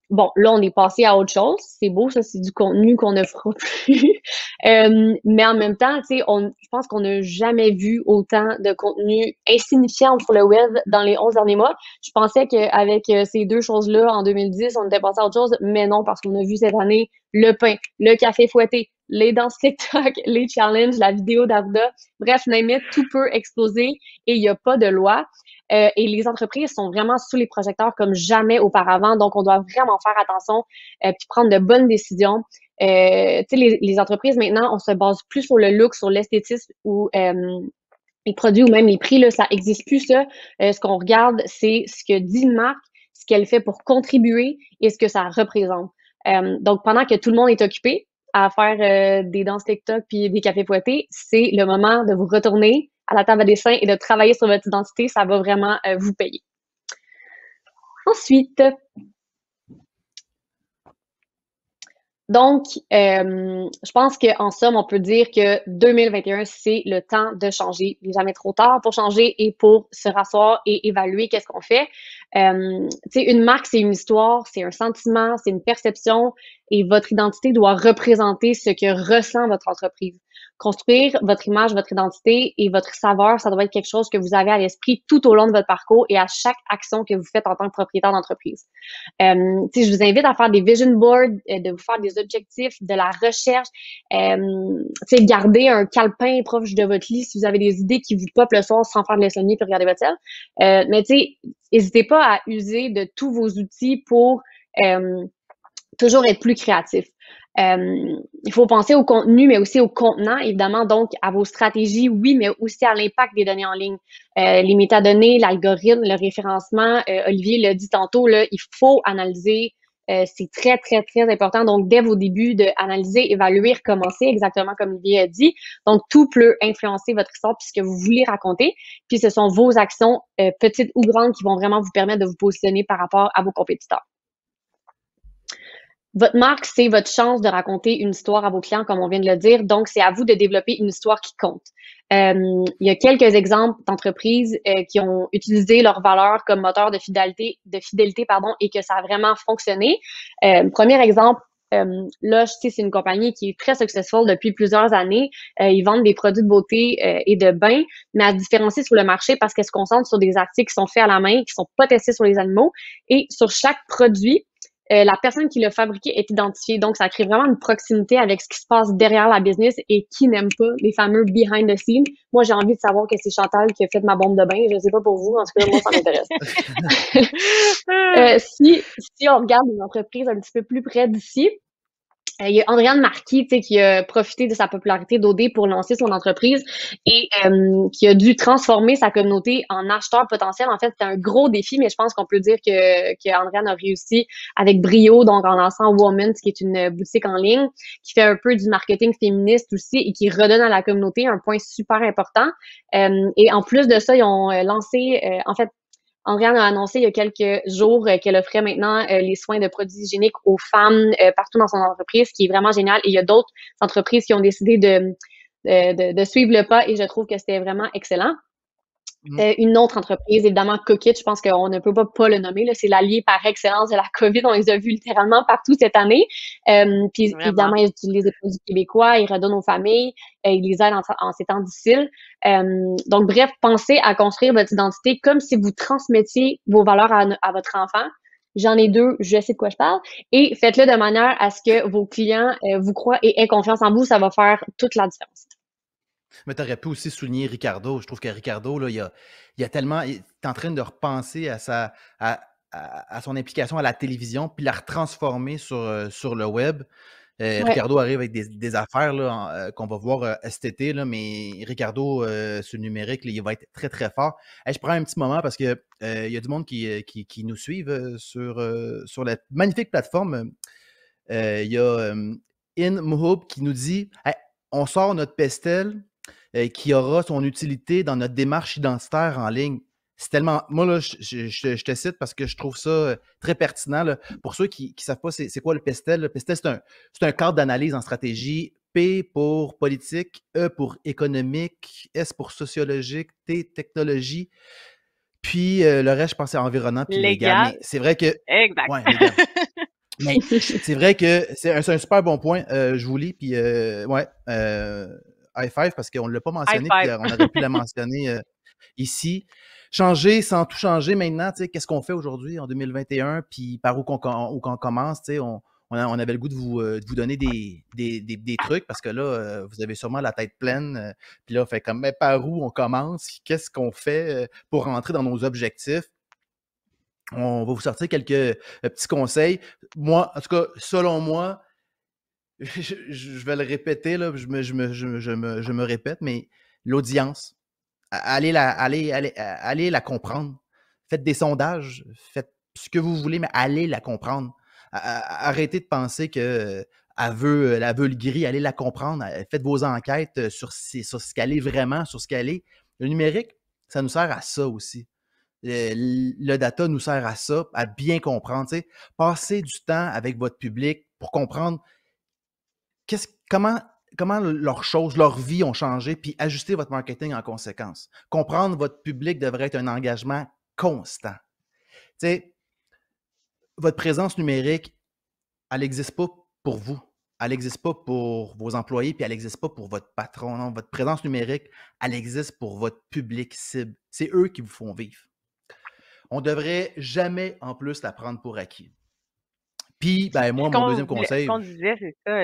Speaker 4: bon, là, on est passé à autre chose. C'est beau, ça, c'est du contenu qu'on ne fera plus. Mais en même temps, tu sais, je pense qu'on n'a jamais vu autant de contenu insignifiant sur le web dans les 11 derniers mois. Je pensais qu'avec ces deux choses-là, en 2010, on était passé à autre chose, mais non, parce qu'on a vu cette année le pain, le café fouetté, les danses TikTok, les challenges, la vidéo d'Arda. Bref, name it, tout peut exploser et il n'y a pas de loi. Et les entreprises sont vraiment sous les projecteurs comme jamais auparavant. Donc, on doit vraiment faire attention puis prendre de bonnes décisions. Tu sais, les entreprises, maintenant, on se base plus sur le look, sur l'esthétisme ou les produits ou même les prix, là, ça existe plus, ça. Ce qu'on regarde, c'est ce que dit une marque, ce qu'elle fait pour contribuer et ce que ça représente. Donc, pendant que tout le monde est occupé à faire des danses TikTok puis des cafés fouettés, c'est le moment de vous retourner à la table à dessin et de travailler sur votre identité. Ça va vraiment vous payer. Ensuite, donc, je pense qu'en somme, on peut dire que 2021, c'est le temps de changer. Il n'est jamais trop tard pour changer et pour se rasseoir et évaluer qu'est-ce qu'on fait. Tu sais, une marque, c'est une histoire, c'est un sentiment, c'est une perception et votre identité doit représenter ce que ressent votre entreprise. Construire votre image, votre identité et votre saveur, ça doit être quelque chose que vous avez à l'esprit tout au long de votre parcours et à chaque action que vous faites en tant que propriétaire d'entreprise. Je vous invite à faire des vision boards, de vous faire des objectifs, de la recherche. Garder un calepin proche de votre lit si vous avez des idées qui vous popent le soir sans faire de l'insomnie puis regarder votre sel. Mais n'hésitez pas à user de tous vos outils pour toujours être plus créatif. Il faut penser au contenu, mais aussi au contenant, évidemment, donc à vos stratégies, oui, mais aussi à l'impact des données en ligne. Les métadonnées, l'algorithme, le référencement, Olivier l'a dit tantôt, là, il faut analyser. C'est très, très, très important. Donc, dès vos débuts, d'analyser, évaluer, recommencer, exactement comme Olivier a dit. Donc, tout peut influencer votre histoire puis ce que vous voulez raconter. Puis, ce sont vos actions, petites ou grandes, qui vont vraiment vous permettre de vous positionner par rapport à vos compétiteurs. Votre marque, c'est votre chance de raconter une histoire à vos clients, comme on vient de le dire. Donc, c'est à vous de développer une histoire qui compte. Il y a quelques exemples d'entreprises qui ont utilisé leur valeur comme moteur de fidélité, et que ça a vraiment fonctionné. Premier exemple, là, c'est une compagnie qui est très successful depuis plusieurs années. Ils vendent des produits de beauté et de bain, mais à différencier sur le marché parce qu'elles se concentrent sur des articles qui sont faits à la main, qui sont pas testés sur les animaux. Et sur chaque produit, la personne qui l'a fabriqué est identifiée. Donc, ça crée vraiment une proximité avec ce qui se passe derrière la business et qui n'aime pas les fameux behind the scenes. Moi, j'ai envie de savoir que c'est Chantal qui a fait ma bombe de bain. Je ne sais pas pour vous. En tout cas, moi, ça m'intéresse. Si on regarde une entreprise un petit peu plus près d'ici, il y a Andréane Marquis, qui a profité de sa popularité d'OD pour lancer son entreprise et qui a dû transformer sa communauté en acheteurs potentiels. En fait, c'était un gros défi, mais je pense qu'on peut dire que Andréane a réussi avec brio, donc en lançant Woman, qui est une boutique en ligne, qui fait un peu du marketing féministe aussi et qui redonne à la communauté un point super important. Et en plus de ça, ils ont lancé, en fait, Andréane a annoncé il y a quelques jours qu'elle offrait maintenant les soins de produits hygiéniques aux femmes partout dans son entreprise, ce qui est vraiment génial. Et il y a d'autres entreprises qui ont décidé de suivre le pas et je trouve que c'était vraiment excellent. Une autre entreprise, évidemment, Cookit, je pense qu'on ne peut pas le nommer. C'est l'allié par excellence de la COVID. On les a vus littéralement partout cette année. Puis évidemment, ils utilisent des produits québécois, ils redonnent aux familles, ils les aident en ces temps difficiles. Donc, bref, pensez à construire votre identité comme si vous transmettiez vos valeurs à votre enfant. J'en ai deux, je sais de quoi je parle. Et faites-le de manière à ce que vos clients vous croient et aient confiance en vous. Ça va faire toute la différence.
Speaker 3: Mais tu aurais pu aussi souligner Ricardo. Je trouve que Ricardo, là, il a tellement. Il est en train de repenser à son implication à la télévision, puis la retransformer sur le web. Ricardo arrive avec des affaires là, qu'on va voir cet été, là, mais Ricardo, sur le numérique, là, il va être très, très fort. Je prends un petit moment parce qu'il y a du monde qui nous suivent sur la magnifique plateforme. Il y a In Muhub qui nous dit on sort notre pestel qui aura son utilité dans notre démarche identitaire en ligne. C'est tellement. Moi, là, je te cite parce que je trouve ça très pertinent. Là. Pour ceux qui ne savent pas c'est quoi le PESTEL, le PESTEL, c'est un cadre d'analyse en stratégie. P pour politique, E pour économique, S pour sociologique, T technologie. Puis le reste, je pense, c'est environnement puis légal. Mais c'est vrai que.
Speaker 2: Exact.
Speaker 3: Ouais, légal. Mais c'est vrai que c'est un super bon point, je vous lis, puis ouais, high five parce qu'on ne l'a pas
Speaker 2: High
Speaker 3: mentionné, puis
Speaker 2: five.
Speaker 3: on aurait pu la mentionner ici. Changer sans tout changer maintenant, tu sais, qu'est-ce qu'on fait aujourd'hui en 2021, puis par où qu'on commence, tu sais, on avait le goût de vous donner des trucs parce que là, vous avez sûrement la tête pleine, puis là, fait comme, mais par où on commence, qu'est-ce qu'on fait pour rentrer dans nos objectifs? On va vous sortir quelques petits conseils. Moi, en tout cas, selon moi, je vais le répéter, là, je me répète, mais l'audience, allez la comprendre. Faites des sondages, faites ce que vous voulez, mais allez la comprendre. Arrêtez de penser que elle veut le gris, allez la comprendre. Faites vos enquêtes sur ce qu'elle est vraiment, sur ce qu'elle est. Le numérique, ça nous sert à ça aussi. Le data nous sert à ça, à bien comprendre. Tu sais. Passez du temps avec votre public pour comprendre comment leurs choses, leur vie ont changé, puis ajuster votre marketing en conséquence. Comprendre votre public devrait être un engagement constant. Tu sais, votre présence numérique, elle n'existe pas pour vous. Elle n'existe pas pour vos employés, puis elle n'existe pas pour votre patron. Non, votre présence numérique, elle existe pour votre public cible. C'est eux qui vous font vivre. On ne devrait jamais, en plus, la prendre pour acquis. Puis, ben moi, mon deuxième conseil...
Speaker 2: Ce qu'on disait, c'est ça,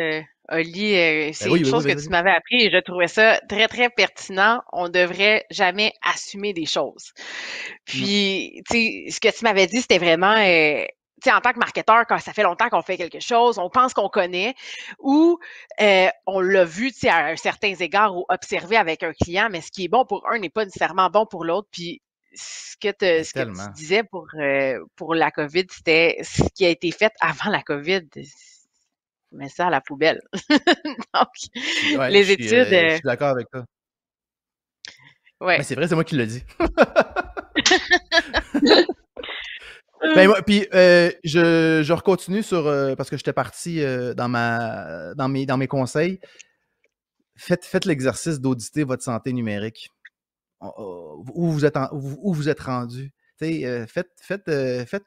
Speaker 2: Oli, c'est
Speaker 3: oui,
Speaker 2: une chose que
Speaker 3: vas-y.
Speaker 2: tu m'avais appris et je trouvais ça très, très pertinent. On devrait jamais assumer des choses. Puis, tu sais, ce que tu m'avais dit, c'était vraiment, tu sais, en tant que marketeur, quand ça fait longtemps qu'on fait quelque chose, on pense qu'on connaît ou on l'a vu, tu sais, à un certain égard ou observé avec un client, mais ce qui est bon pour un n'est pas nécessairement bon pour l'autre. Puis, ce que tu
Speaker 3: Tellement.
Speaker 2: disais pour la COVID, c'était ce qui a été fait avant la COVID. Mets ça à la poubelle. Donc, les études,
Speaker 3: Je suis d'accord avec toi.
Speaker 2: ouais.
Speaker 3: Mais c'est vrai, c'est moi qui l'ai dit. Ben, puis je continue sur parce que j'étais parti dans mes conseils. Faites l'exercice d'auditer votre santé numérique. Où vous êtes rendu. Faites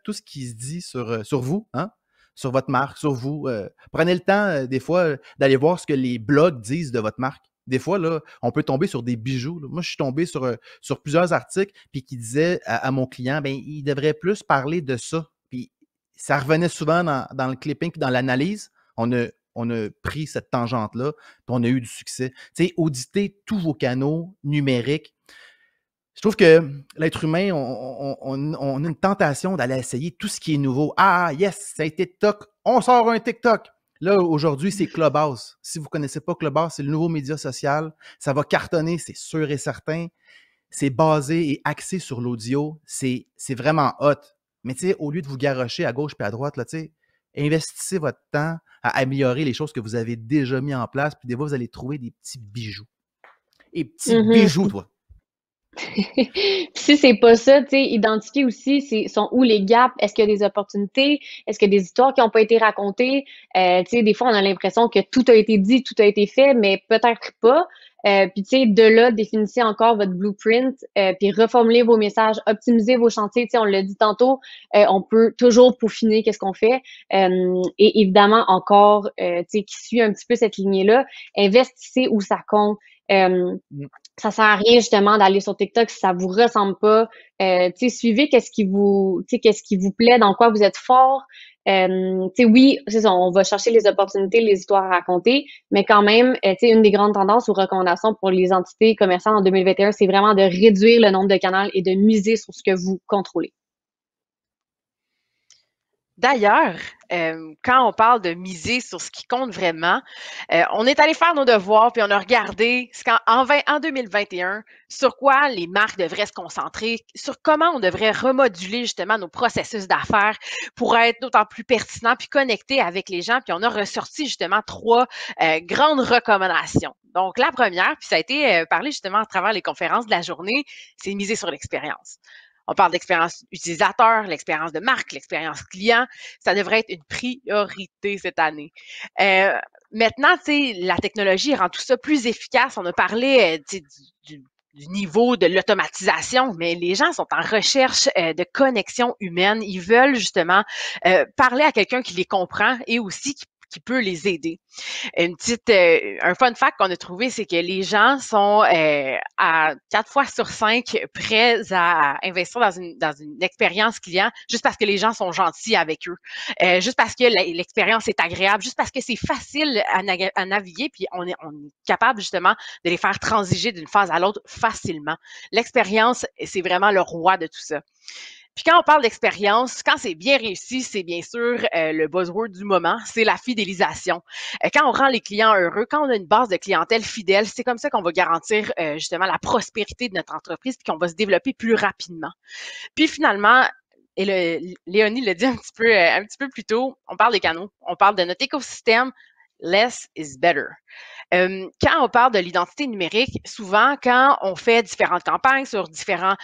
Speaker 3: tout ce qui se dit sur vous, hein? Sur votre marque, sur vous. Prenez le temps, des fois, d'aller voir ce que les blogs disent de votre marque. Des fois, là, on peut tomber sur des bijoux. Là. Moi, je suis tombé sur plusieurs articles puis qui disaient à mon client, ben, il devrait plus parler de ça. Puis ça revenait souvent dans le clipping puis dans l'analyse. On a pris cette tangente-là, puis on a eu du succès. Tu sais, auditez tous vos canaux numériques. Je trouve que l'être humain, on a une tentation d'aller essayer tout ce qui est nouveau. Ah, yes, c'est TikTok, on sort un TikTok. Là, aujourd'hui, c'est Clubhouse. Si vous ne connaissez pas Clubhouse, c'est le nouveau média social. Ça va cartonner, c'est sûr et certain. C'est basé et axé sur l'audio. C'est vraiment hot. Mais tu sais, au lieu de vous garrocher à gauche et à droite, là, tu sais, investissez votre temps à améliorer les choses que vous avez déjà mis en place. Puis des fois, vous allez trouver des petits bijoux. Et petits bijoux, toi.
Speaker 4: Puis si c'est pas ça, tu sais, identifier aussi sont où les gaps, est-ce qu'il y a des opportunités, est-ce qu'il y a des histoires qui n'ont pas été racontées. Tu sais, des fois, on a l'impression que tout a été dit, tout a été fait, mais peut-être pas. Puis tu sais, de là, définissez encore votre blueprint, puis reformulez vos messages, optimisez vos chantiers. Tu sais, on l'a dit tantôt, on peut toujours peaufiner qu'est-ce qu'on fait. Et évidemment, encore, tu sais, qui suit un petit peu cette lignée-là, investissez où ça compte. Ça sert à rien justement d'aller sur TikTok si ça vous ressemble pas. Tu sais, suivez qu'est-ce qui vous plaît, dans quoi vous êtes fort. Tu sais, oui, c'est ça, on va chercher les opportunités, les histoires à raconter, mais quand même, tu sais, une des grandes tendances ou recommandations pour les entités commerçantes en 2021, c'est vraiment de réduire le nombre de canaux et de miser sur ce que vous contrôlez.
Speaker 2: D'ailleurs, quand on parle de miser sur ce qui compte vraiment, on est allé faire nos devoirs puis on a regardé en 2021 sur quoi les marques devraient se concentrer, sur comment on devrait remoduler justement nos processus d'affaires pour être d'autant plus pertinents puis connectés avec les gens. Puis on a ressorti justement 3 grandes recommandations. Donc la première, puis ça a été parlé justement à travers les conférences de la journée, c'est miser sur l'expérience. On parle d'expérience utilisateur, l'expérience de marque, l'expérience client. Ça devrait être une priorité cette année. Maintenant, tu sais, la technologie rend tout ça plus efficace. On a parlé du du niveau de l'automatisation, mais les gens sont en recherche de connexion humaine. Ils veulent justement parler à quelqu'un qui les comprend et aussi qui peut les aider. Un fun fact qu'on a trouvé, c'est que les gens sont à 4 fois sur 5 prêts à investir dans une expérience client juste parce que les gens sont gentils avec eux, juste parce que l'expérience est agréable, juste parce que c'est facile à naviguer, puis on est capable justement de les faire transiger d'une phase à l'autre facilement. L'expérience, c'est vraiment le roi de tout ça. Puis quand on parle d'expérience, quand c'est bien réussi, c'est bien sûr le buzzword du moment, c'est la fidélisation. Quand on rend les clients heureux, quand on a une base de clientèle fidèle, c'est comme ça qu'on va garantir justement la prospérité de notre entreprise puis qu'on va se développer plus rapidement. Puis finalement, Léonie l'a dit un petit peu plus tôt, on parle des canaux, on parle de notre écosystème. Less is better. Quand on parle de l'identité numérique, souvent, quand on fait différentes campagnes sur différents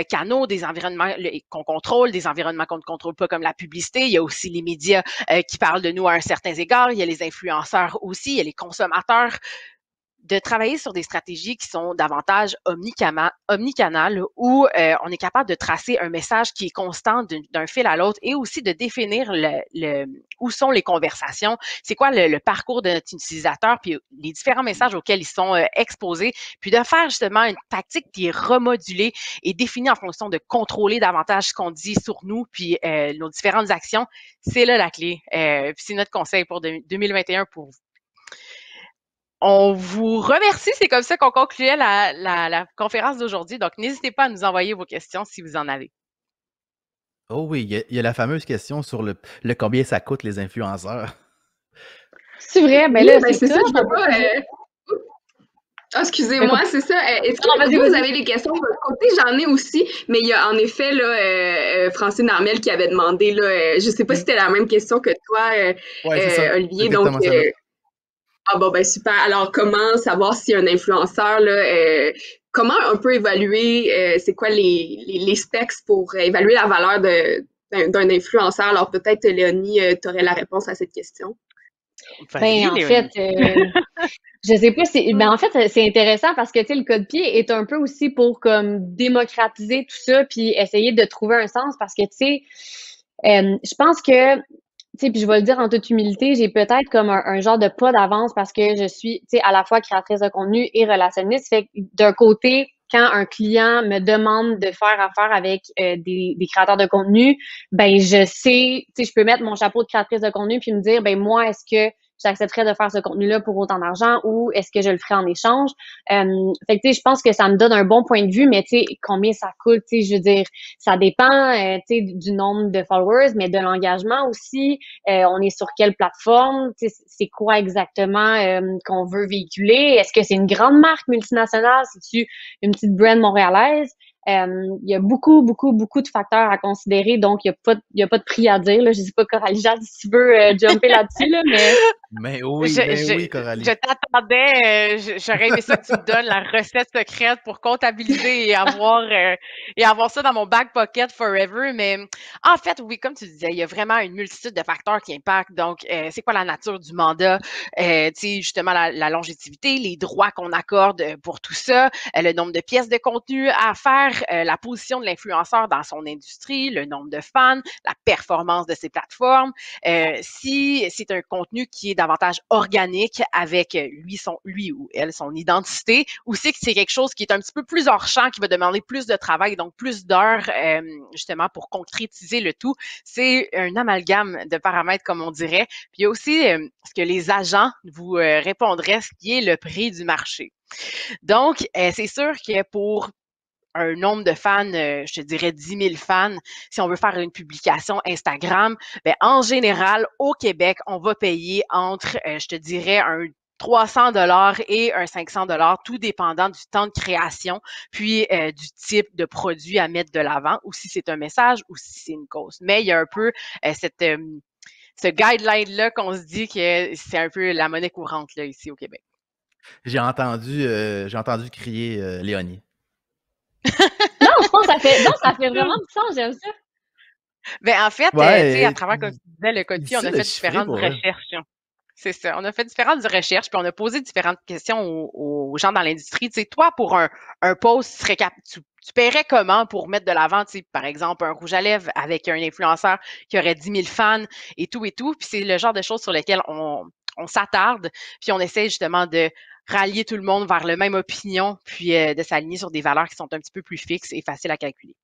Speaker 2: canaux, des environnements qu'on contrôle, des environnements qu'on ne contrôle pas comme la publicité, il y a aussi les médias qui parlent de nous à un certain égard, il y a les influenceurs aussi, il y a les consommateurs. De travailler sur des stratégies qui sont davantage omnicanales où on est capable de tracer un message qui est constant d'un fil à l'autre et aussi de définir où sont les conversations, c'est quoi le parcours de notre utilisateur, puis les différents messages auxquels ils sont exposés, puis de faire justement une tactique qui est remodulée et définie en fonction de contrôler davantage ce qu'on dit sur nous, puis nos différentes actions. C'est là la clé. Puis c'est notre conseil pour 2021 pour vous. On vous remercie. C'est comme ça qu'on concluait la conférence d'aujourd'hui. Donc, n'hésitez pas à nous envoyer vos questions si vous en avez.
Speaker 3: Oh oui, il y a la fameuse question sur le combien ça coûte les influenceurs.
Speaker 4: C'est vrai, mais là, c'est ça.
Speaker 1: Je veux pas. Excusez-moi, c'est ça. Est-ce que vous avez des questions de votre côté? J'en ai aussi, mais il y a en effet là, Francine Armel qui avait demandé, là, je sais pas si c'était la même question que toi, Olivier. Donc, ben super. Alors, comment savoir si un influenceur, là, comment on peut évaluer, c'est quoi les specs pour évaluer la valeur d'un influenceur? Alors, peut-être, Léonie, tu aurais la réponse à cette question.
Speaker 4: Ben, en fait, je sais pas, en fait, c'est intéressant parce que, tu sais, le code-pied est un peu aussi pour, comme, démocratiser tout ça puis essayer de trouver un sens parce que, tu sais, je pense que, tu sais, puis je vais le dire en toute humilité, j'ai peut-être comme un genre de pas d'avance parce que je suis, tu sais, à la fois créatrice de contenu et relationniste. Fait que d'un côté, quand un client me demande de faire affaire avec des créateurs de contenu, ben je sais, tu sais, je peux mettre mon chapeau de créatrice de contenu puis me dire, ben moi, est-ce que j'accepterais de faire ce contenu-là pour autant d'argent ou est-ce que je le ferais en échange? Fait que, tu sais, je pense que ça me donne un bon point de vue, mais tu sais, combien ça coûte, tu sais, je veux dire, ça dépend, tu sais, du nombre de followers, mais de l'engagement aussi. On est sur quelle plateforme? Tu sais, c'est quoi exactement qu'on veut véhiculer? Est-ce que c'est une grande marque multinationale? C'est-tu une petite brand montréalaise? Il y a beaucoup de facteurs à considérer, donc il y a pas de prix à dire. Là. Je sais pas, Coralie Jade, si tu veux jumper là-dessus, là, mais...
Speaker 3: Mais oui, Coralie.
Speaker 2: Je t'attendais, j'aurais aimé ça que tu me donnes la recette secrète pour comptabiliser et avoir ça dans mon back pocket forever. Mais en fait, oui, comme tu disais, il y a vraiment une multitude de facteurs qui impactent. Donc, c'est quoi la nature du mandat? Tu sais, justement, la longévité, les droits qu'on accorde pour tout ça, le nombre de pièces de contenu à faire, la position de l'influenceur dans son industrie, le nombre de fans, la performance de ses plateformes. Si c'est un contenu qui est davantage organique avec lui ou elle, son identité, ou si c'est quelque chose qui est un petit peu plus hors champ, qui va demander plus de travail, donc plus d'heures justement pour concrétiser le tout. C'est un amalgame de paramètres, comme on dirait. Puis il y a aussi ce que les agents vous répondraient, ce qui est le prix du marché. Donc, c'est sûr que pour un nombre de fans, je te dirais 10 000 fans, si on veut faire une publication Instagram, ben, en général, au Québec, on va payer entre, je te dirais, un 300 $ et un 500 $, tout dépendant du temps de création, puis du type de produit à mettre de l'avant, ou si c'est un message, ou si c'est une cause. Mais il y a un peu ce guideline-là qu'on se dit que c'est un peu la monnaie courante là, ici au Québec.
Speaker 3: J'ai entendu crier Léonie.
Speaker 4: Non, je pense que ça fait vraiment du sens, j'aime ça.
Speaker 2: Ben, en fait, tu sais, à travers, comme tu disais, le code-pied, on a fait différentes recherches. C'est ça. On a fait différentes recherches, puis on a posé différentes questions aux gens dans l'industrie. Tu sais, toi, pour un post, tu paierais comment pour mettre de l'avant, tu sais, par exemple, un rouge à lèvres avec un influenceur qui aurait 10 000 fans et tout et tout. Puis c'est le genre de choses sur lesquelles on s'attarde, puis on essaie justement de rallier tout le monde vers la même opinion, puis de s'aligner sur des valeurs qui sont un petit peu plus fixes et faciles à calculer.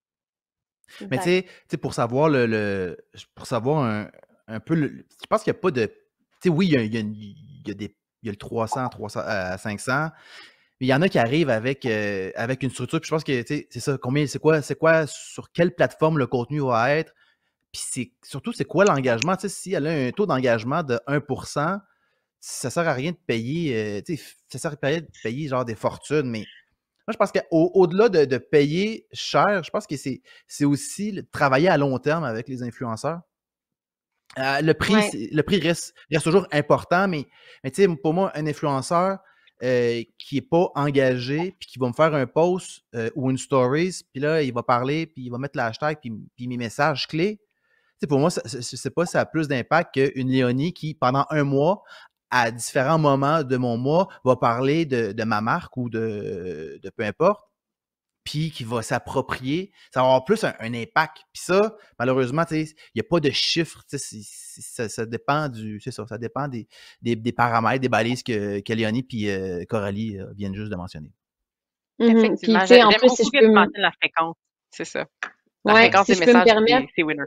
Speaker 3: Mais tu sais, pour savoir pour savoir un peu je pense qu'il n'y a pas de. Tu sais, oui, il y a le 300 à 500, mais il y en a qui arrivent avec une structure. Puis je pense que c'est ça. C'est quoi, sur quelle plateforme le contenu va être? Puis surtout, c'est quoi l'engagement? Tu sais, si elle a un taux d'engagement de 1%, ça sert à rien de payer, ça sert à rien de payer genre des fortunes, mais moi, je pense qu'au-delà de payer cher, je pense que c'est aussi travailler à long terme avec les influenceurs. Le prix reste toujours important, mais tu sais, pour moi, un influenceur qui n'est pas engagé, puis qui va me faire un post ou une stories, puis là, il va parler, puis il va mettre l'hashtag, puis mes messages clés. Tu sais, pour moi, je ne sais pas si ça a plus d'impact qu'une Léonie qui, pendant un mois, à différents moments de mon mois, va parler de ma marque ou de peu importe, puis qui va s'approprier, ça va avoir plus un impact. Puis ça, malheureusement, il n'y a pas de chiffres. Ça dépend ça dépend des paramètres, des balises que Léonie et Coralie viennent juste de mentionner.
Speaker 2: Effectivement.
Speaker 4: Puis, tu sais, en
Speaker 2: J'aime
Speaker 4: plus,
Speaker 2: beaucoup que tu mentionnes la fréquence. C'est ça. La
Speaker 4: ouais,
Speaker 2: fréquence
Speaker 4: si
Speaker 2: des
Speaker 4: je peux me
Speaker 2: messages,
Speaker 4: permettre,
Speaker 2: c'est winner.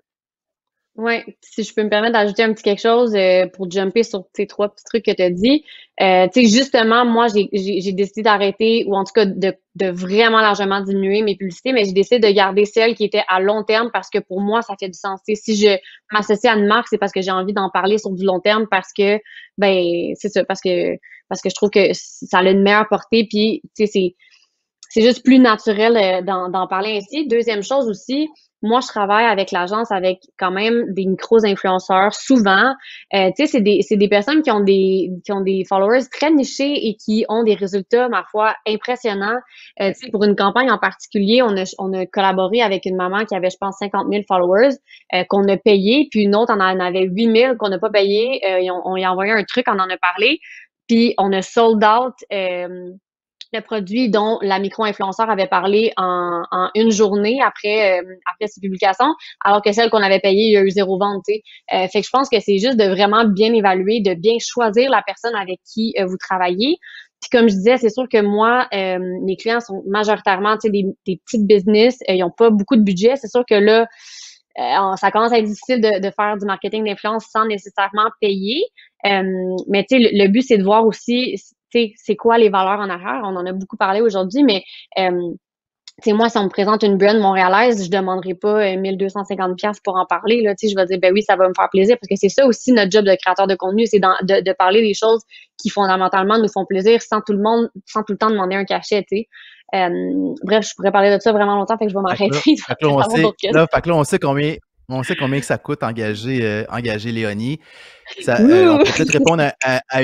Speaker 4: ouais, si je peux me permettre d'ajouter un petit quelque chose pour jumper sur ces trois petits trucs que tu as dit. Tu sais, justement, moi, j'ai décidé d'arrêter ou en tout cas de vraiment largement diminuer mes publicités, mais j'ai décidé de garder celles qui étaient à long terme parce que pour moi, ça fait du sens. Tu sais, si je m'associe à une marque, c'est parce que j'ai envie d'en parler sur du long terme parce que, ben, c'est ça, parce que je trouve que ça a une meilleure portée. Puis, tu sais, c'est juste plus naturel d'en parler ainsi. Deuxième chose aussi, moi, je travaille avec l'agence avec quand même des micros influenceurs souvent. Tu sais, c'est des personnes qui ont des followers très nichés et qui ont des résultats, ma foi, impressionnants. Tu sais, pour une campagne en particulier, on a collaboré avec une maman qui avait, je pense, 50 000 followers qu'on a payé, puis une autre en avait 8 000 qu'on n'a pas payé. On lui a envoyé un truc, on en a parlé, puis on a sold out. Le produit dont la micro-influenceur avait parlé en une journée après ses publications, alors que celle qu'on avait payée, il y a eu 0 vente. Fait que je pense que c'est juste de vraiment bien évaluer, de bien choisir la personne avec qui vous travaillez. Puis comme je disais, c'est sûr que moi, mes clients sont majoritairement des petites business, ils n'ont pas beaucoup de budget. C'est sûr que là, ça commence à être difficile de faire du marketing d'influence sans nécessairement payer. Mais tu sais, le but, c'est de voir aussi c'est quoi les valeurs en arrière. On en a beaucoup parlé aujourd'hui, mais tu sais, moi, si on me présente une brand montréalaise, je demanderai pas 1250$ pour en parler. Là, tu sais, je vais dire, ben oui, ça va me faire plaisir parce que c'est ça aussi notre job de créateur de contenu, c'est de parler des choses qui fondamentalement nous font plaisir sans tout le temps demander un cachet, tu sais. Bref, je pourrais parler de ça vraiment longtemps, fait que je vais m'arrêter.
Speaker 3: Fait que là, on sait combien que ça coûte engager Léonie. On peut peut-être répondre à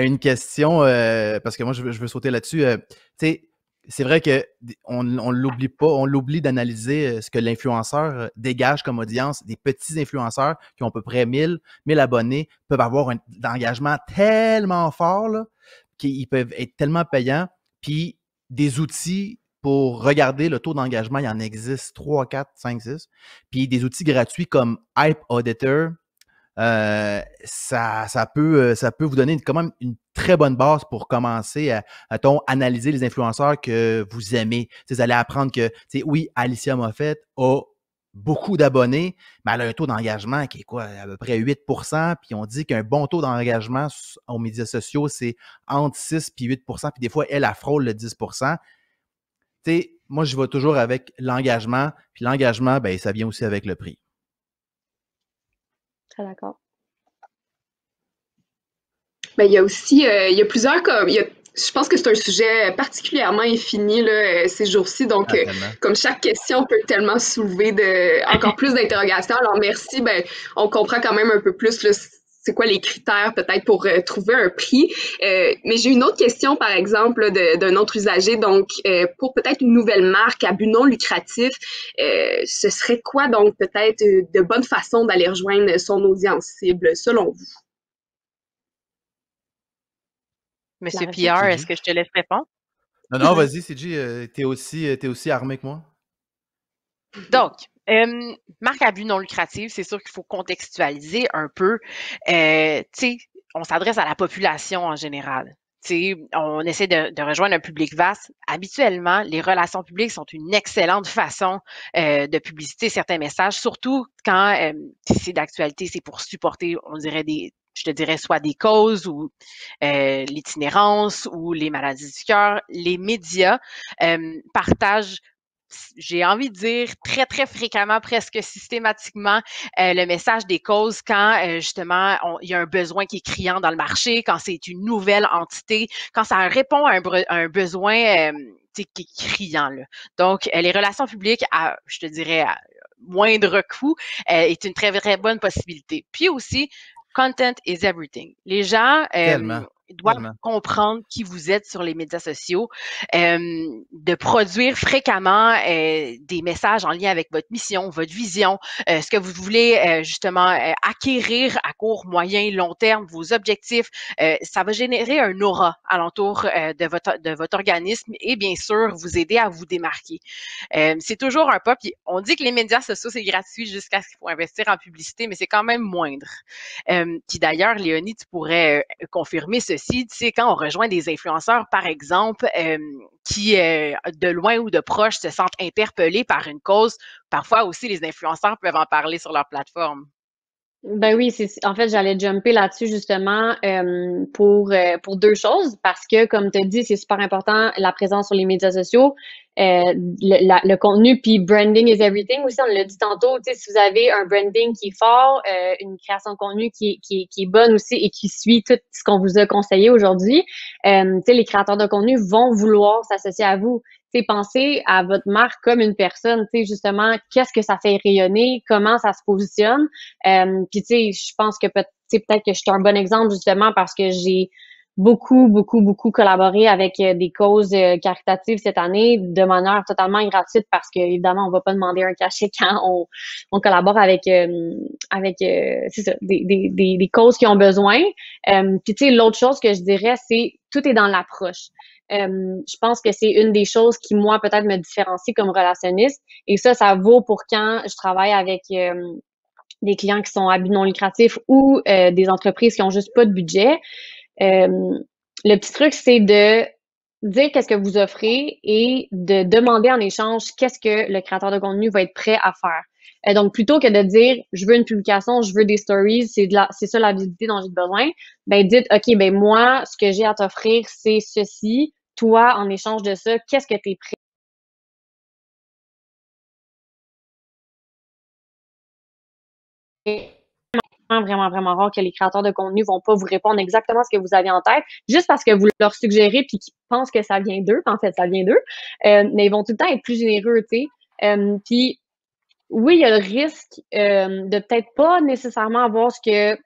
Speaker 3: une question, parce que moi, je veux sauter là-dessus. Tu sais, c'est vrai qu'on l'oublie d'analyser ce que l'influenceur dégage comme audience. Des petits influenceurs qui ont à peu près 1000 abonnés peuvent avoir un engagement tellement fort là, qu'ils peuvent être tellement payants. Puis des outils pour regarder le taux d'engagement, il y en existe 3, 4, 5, 6. Puis des outils gratuits comme Hype Auditor, ça peut vous donner quand même une très bonne base pour commencer à analyser les influenceurs que vous aimez. Vous allez apprendre que, oui, Alicia Moffett a beaucoup d'abonnés, mais elle a un taux d'engagement qui est quoi, à peu près 8%, puis on dit qu'un bon taux d'engagement aux médias sociaux, c'est entre 6 et 8%, puis des fois, elle frôle le 10%. Moi, je vais toujours avec l'engagement, puis l'engagement, ben, ça vient aussi avec le prix.
Speaker 4: Très d'accord.
Speaker 1: Ben, il y a aussi, il y a plusieurs comme, je pense que c'est un sujet particulièrement infini là, ces jours-ci. Donc, comme chaque question peut tellement soulever encore plus d'interrogations. Alors, merci. Ben, on comprend quand même un peu plus là, c'est quoi les critères peut-être pour trouver un prix. Mais j'ai une autre question, par exemple, d'un autre usager. Donc, pour peut-être une nouvelle marque à but non lucratif, ce serait quoi donc peut-être de bonnes façons d'aller rejoindre son audience cible, selon vous?
Speaker 2: Monsieur
Speaker 4: recherche.
Speaker 2: PR,
Speaker 3: CG.
Speaker 2: est-ce que je te laisse répondre?
Speaker 3: Non, vas-y, CG, t'es aussi armé que moi.
Speaker 2: Donc, marque à but non lucratif, c'est sûr qu'il faut contextualiser un peu. Tu sais, on s'adresse à la population en général. Tu sais, on essaie de rejoindre un public vaste. Habituellement, les relations publiques sont une excellente façon de publiciter certains messages, surtout quand c'est d'actualité, c'est pour supporter, on dirait je te dirais soit des causes ou l'itinérance ou les maladies du cœur. Les médias partagent, j'ai envie de dire, très, très fréquemment, presque systématiquement, le message des causes quand, justement, il y a un besoin qui est criant dans le marché, quand c'est une nouvelle entité, quand ça répond à un besoin qui est criant. Là. Donc, les relations publiques, je te dirais, à moindre coût, est une très, très bonne possibilité. Puis aussi, content is everything. Les gens
Speaker 3: Tellement,
Speaker 2: doivent
Speaker 3: tellement.
Speaker 2: comprendre qui vous êtes sur les médias sociaux, de produire fréquemment des messages en lien avec votre mission, votre vision, ce que vous voulez justement acquérir à court, moyen, long terme, vos objectifs. Ça va générer un aura alentour de votre organisme et bien sûr vous aider à vous démarquer. C'est toujours un pas. Puis on dit que les médias sociaux, c'est gratuit jusqu'à ce qu'il faut investir en publicité, mais c'est quand même moindre. Puis d'ailleurs, Léonie, tu pourrais confirmer ceci. Tu sais, quand on rejoint des influenceurs, par exemple, qui, de loin ou de proche, se sentent interpellés par une cause, parfois aussi les influenceurs peuvent en parler sur leur plateforme.
Speaker 4: Ben oui, en fait, j'allais jumper là-dessus justement pour deux choses, parce que, comme tu as dit, c'est super important la présence sur les médias sociaux, le contenu, puis branding is everything aussi, on l'a dit tantôt, tu sais, si vous avez un branding qui est fort, une création de contenu qui est bonne aussi et qui suit tout ce qu'on vous a conseillé aujourd'hui, tu sais, les créateurs de contenu vont vouloir s'associer à vous. Tu sais, pensez à votre marque comme une personne, tu sais, justement, qu'est-ce que ça fait rayonner, comment ça se positionne. Puis tu sais, je pense que peut-être que je suis un bon exemple justement parce que j'ai beaucoup collaboré avec des causes caritatives cette année de manière totalement gratuite parce que évidemment on va pas demander un cachet quand on collabore avec c'est ça des causes qui ont besoin. Puis tu sais, l'autre chose que je dirais, c'est tout est dans l'approche. Je pense que c'est une des choses qui, moi, peut-être me différencie comme relationniste. Et ça vaut pour quand je travaille avec des clients qui sont à but non lucratif ou des entreprises qui ont juste pas de budget. Le petit truc, c'est de dire qu'est-ce que vous offrez et de demander en échange qu'est-ce que le créateur de contenu va être prêt à faire. Donc, plutôt que de dire, je veux une publication, je veux des stories, c'est ça la visibilité dont j'ai besoin, ben, dites, OK, ben, moi, ce que j'ai à t'offrir, c'est ceci. Toi, en échange de ça, qu'est-ce que tu es prêt? Vraiment rare que les créateurs de contenu vont pas vous répondre exactement ce que vous avez en tête, juste parce que vous leur suggérez puis qu'ils pensent que ça vient d'eux. En fait, ça vient d'eux. Mais ils vont tout le temps être plus généreux, tu sais. Puis, oui, il y a le risque de peut-être pas nécessairement avoir ce que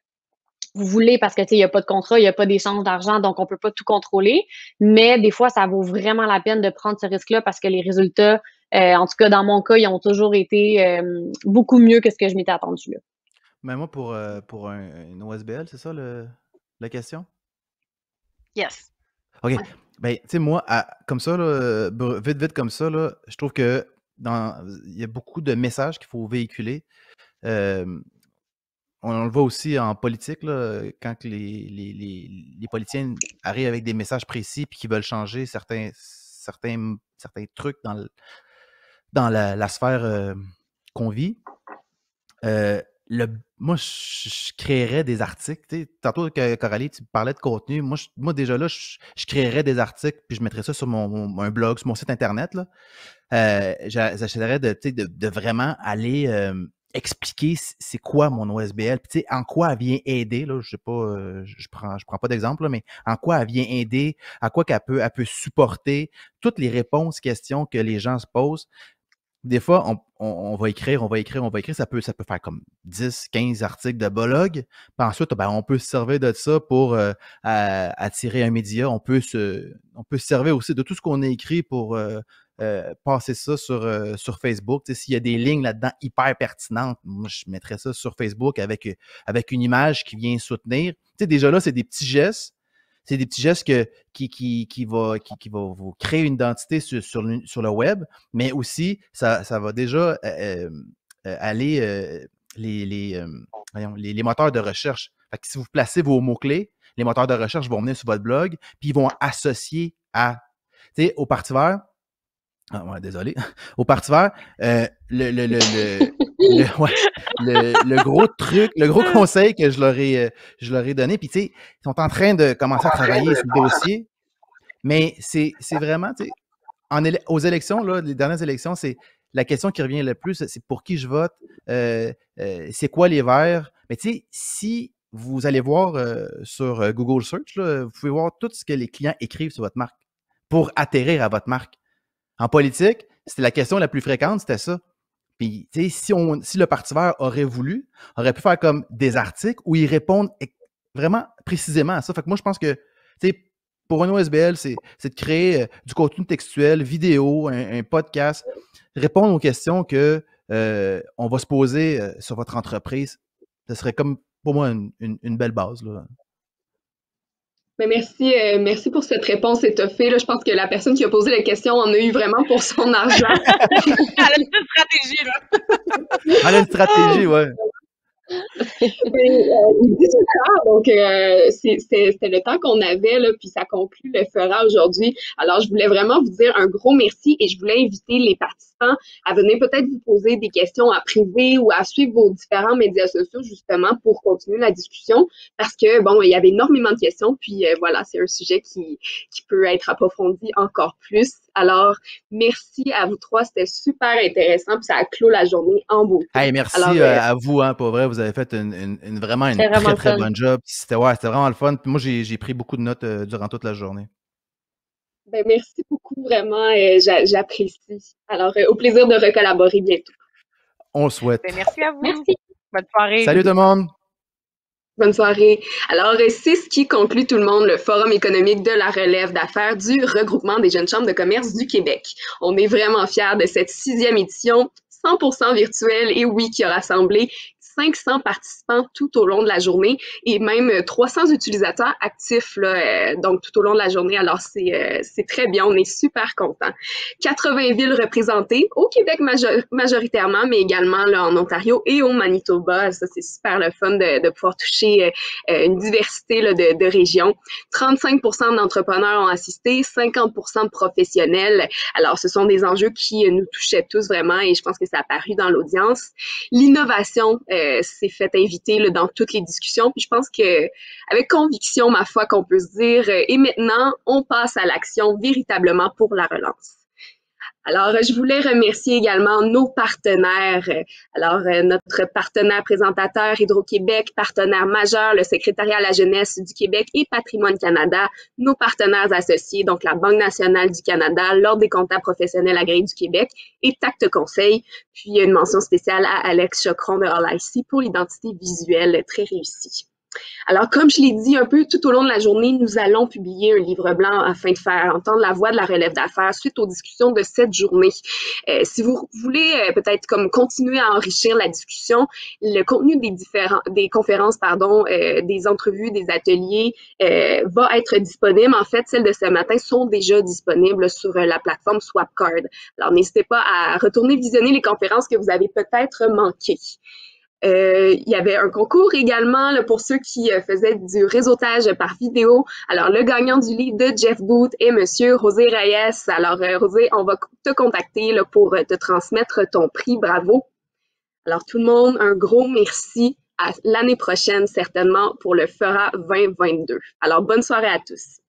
Speaker 4: vous voulez parce que, tu sais, il n'y a pas de contrat, il n'y a pas d'échange d'argent, donc on peut pas tout contrôler. Mais des fois, ça vaut vraiment la peine de prendre ce risque-là parce que les résultats, en tout cas, dans mon cas, ils ont toujours été beaucoup mieux que ce que je m'étais attendu là.
Speaker 3: Mais moi, pour une OSBL, c'est ça la question?
Speaker 2: Yes.
Speaker 3: OK. Ben, tu sais, moi, comme ça, là, vite comme ça, là, je trouve que il y a beaucoup de messages qu'il faut véhiculer. On le voit aussi en politique, là, quand que les politiciens arrivent avec des messages précis puis qui veulent changer certains trucs dans la sphère qu'on vit. Moi, je créerais des articles. Tu sais, tantôt, Coralie, tu parlais de contenu. Moi déjà là, je créerais des articles puis je mettrais ça sur un blog, sur mon site Internet. Là. J'essaierais de vraiment aller expliquer c'est quoi mon OSBL, puis tu sais, en quoi elle vient aider. Là, je sais pas, je prends pas d'exemple, là, mais en quoi elle vient aider, à quoi elle peut supporter, toutes les réponses, questions que les gens se posent. Des fois, on va écrire, ça peut faire comme 10, 15 articles de blog. Puis ensuite, ben, on peut se servir de ça pour attirer un média. On peut se servir aussi de tout ce qu'on a écrit pour passer ça sur Facebook. Tu sais, s'il y a des lignes là-dedans hyper pertinentes, moi, je mettrais ça sur Facebook avec une image qui vient soutenir. Tu sais, déjà là, c'est des petits gestes. c'est des petits gestes qui va vous créer une identité sur le web, mais aussi, ça va déjà aller les moteurs de recherche. Fait que si vous placez vos mots-clés, les moteurs de recherche vont venir sur votre blog, puis ils vont associer à, tu sais, au Parti vert. Ah ouais, désolé. Au Parti vert, le gros truc, le gros conseil que je leur ai donné, puis tu sais, ils sont en train de commencer à travailler sur le dossier, mais c'est vraiment, tu sais, aux élections, là, les dernières élections, c'est la question qui revient le plus, c'est pour qui je vote, c'est quoi les verts. Mais tu sais, si vous allez voir sur Google Search, là, vous pouvez voir tout ce que les clients écrivent sur votre marque pour atterrir à votre marque. En politique, c'était la question la plus fréquente, c'était ça. Puis, tu sais, si le Parti vert aurait aurait pu faire comme des articles où ils répondent vraiment précisément à ça. Fait que moi, je pense que, tu sais, pour un OSBL, c'est de créer du contenu textuel, vidéo, un podcast, répondre aux questions que on va se poser sur votre entreprise. Ce serait comme, pour moi, une belle base, là.
Speaker 1: Mais merci pour cette réponse étoffée. Là, je pense que la personne qui a posé la question en a eu vraiment pour son argent.
Speaker 2: Elle a une stratégie, là.
Speaker 3: Elle a une stratégie, ouais.
Speaker 1: Il est 18h, donc c'était le temps qu'on avait, là, puis ça conclut le Fera aujourd'hui. Alors, je voulais vraiment vous dire un gros merci et je voulais inviter les participants à venir peut-être vous poser des questions à privé ou à suivre vos différents médias sociaux, justement, pour continuer la discussion, parce que, bon, il y avait énormément de questions, puis voilà, c'est un sujet qui peut être approfondi encore plus. Alors, merci à vous trois, c'était super intéressant, puis ça a clos la journée en beauté.
Speaker 3: Hey, merci à vous, hein, pour vrai, vous avez fait vraiment une très, très bonne job. C'était vraiment le fun. Puis moi, j'ai pris beaucoup de notes durant toute la journée.
Speaker 1: Ben, merci beaucoup, vraiment, j'apprécie. Alors, au plaisir de recollaborer bientôt.
Speaker 3: On le souhaite.
Speaker 2: Ben, merci à vous.
Speaker 4: Merci.
Speaker 2: Bonne soirée.
Speaker 3: Salut tout le monde.
Speaker 1: Bonne soirée. Alors, c'est ce qui conclut tout le monde le Forum économique de la relève d'affaires du regroupement des jeunes chambres de commerce du Québec. On est vraiment fiers de cette 6e édition 100% virtuelle et oui, qui a rassemblé 500 participants tout au long de la journée et même 300 utilisateurs actifs là, donc tout au long de la journée. Alors, c'est très bien, on est super contents. 80 villes représentées, au Québec majoritairement, mais également là, en Ontario et au Manitoba. Ça, c'est super le fun de pouvoir toucher une diversité là, de régions. 35% d'entrepreneurs ont assisté, 50% de professionnels. Alors, ce sont des enjeux qui nous touchaient tous vraiment et je pense que ça a paru dans l'audience. L'innovation s'est fait inviter là, dans toutes les discussions. Puis je pense que avec conviction, ma foi, qu'on peut se dire, et maintenant, on passe à l'action véritablement pour la relance. Alors, je voulais remercier également nos partenaires. Alors, notre partenaire présentateur Hydro-Québec, partenaire majeur, le Secrétariat à la jeunesse du Québec et Patrimoine Canada, nos partenaires associés, donc la Banque nationale du Canada, l'Ordre des comptables professionnels agréés du Québec et Tact Conseil. Puis, une mention spéciale à Alex Chocron de All IC pour l'identité visuelle très réussie. Alors, comme je l'ai dit un peu tout au long de la journée, nous allons publier un livre blanc afin de faire entendre la voix de la relève d'affaires suite aux discussions de cette journée. Si vous voulez peut-être comme continuer à enrichir la discussion, le contenu des conférences, des entrevues, des ateliers va être disponible. En fait, celles de ce matin sont déjà disponibles sur la plateforme Swapcard. Alors, n'hésitez pas à retourner visionner les conférences que vous avez peut-être manquées. Il y avait un concours également là, pour ceux qui faisaient du réseautage par vidéo. Alors, le gagnant du livre de Jeff Booth est Monsieur José Reyes. Alors, José, on va te contacter là, pour te transmettre ton prix. Bravo. Alors, tout le monde, un gros merci. À l'année prochaine, certainement, pour le FERA 2022. Alors, bonne soirée à tous.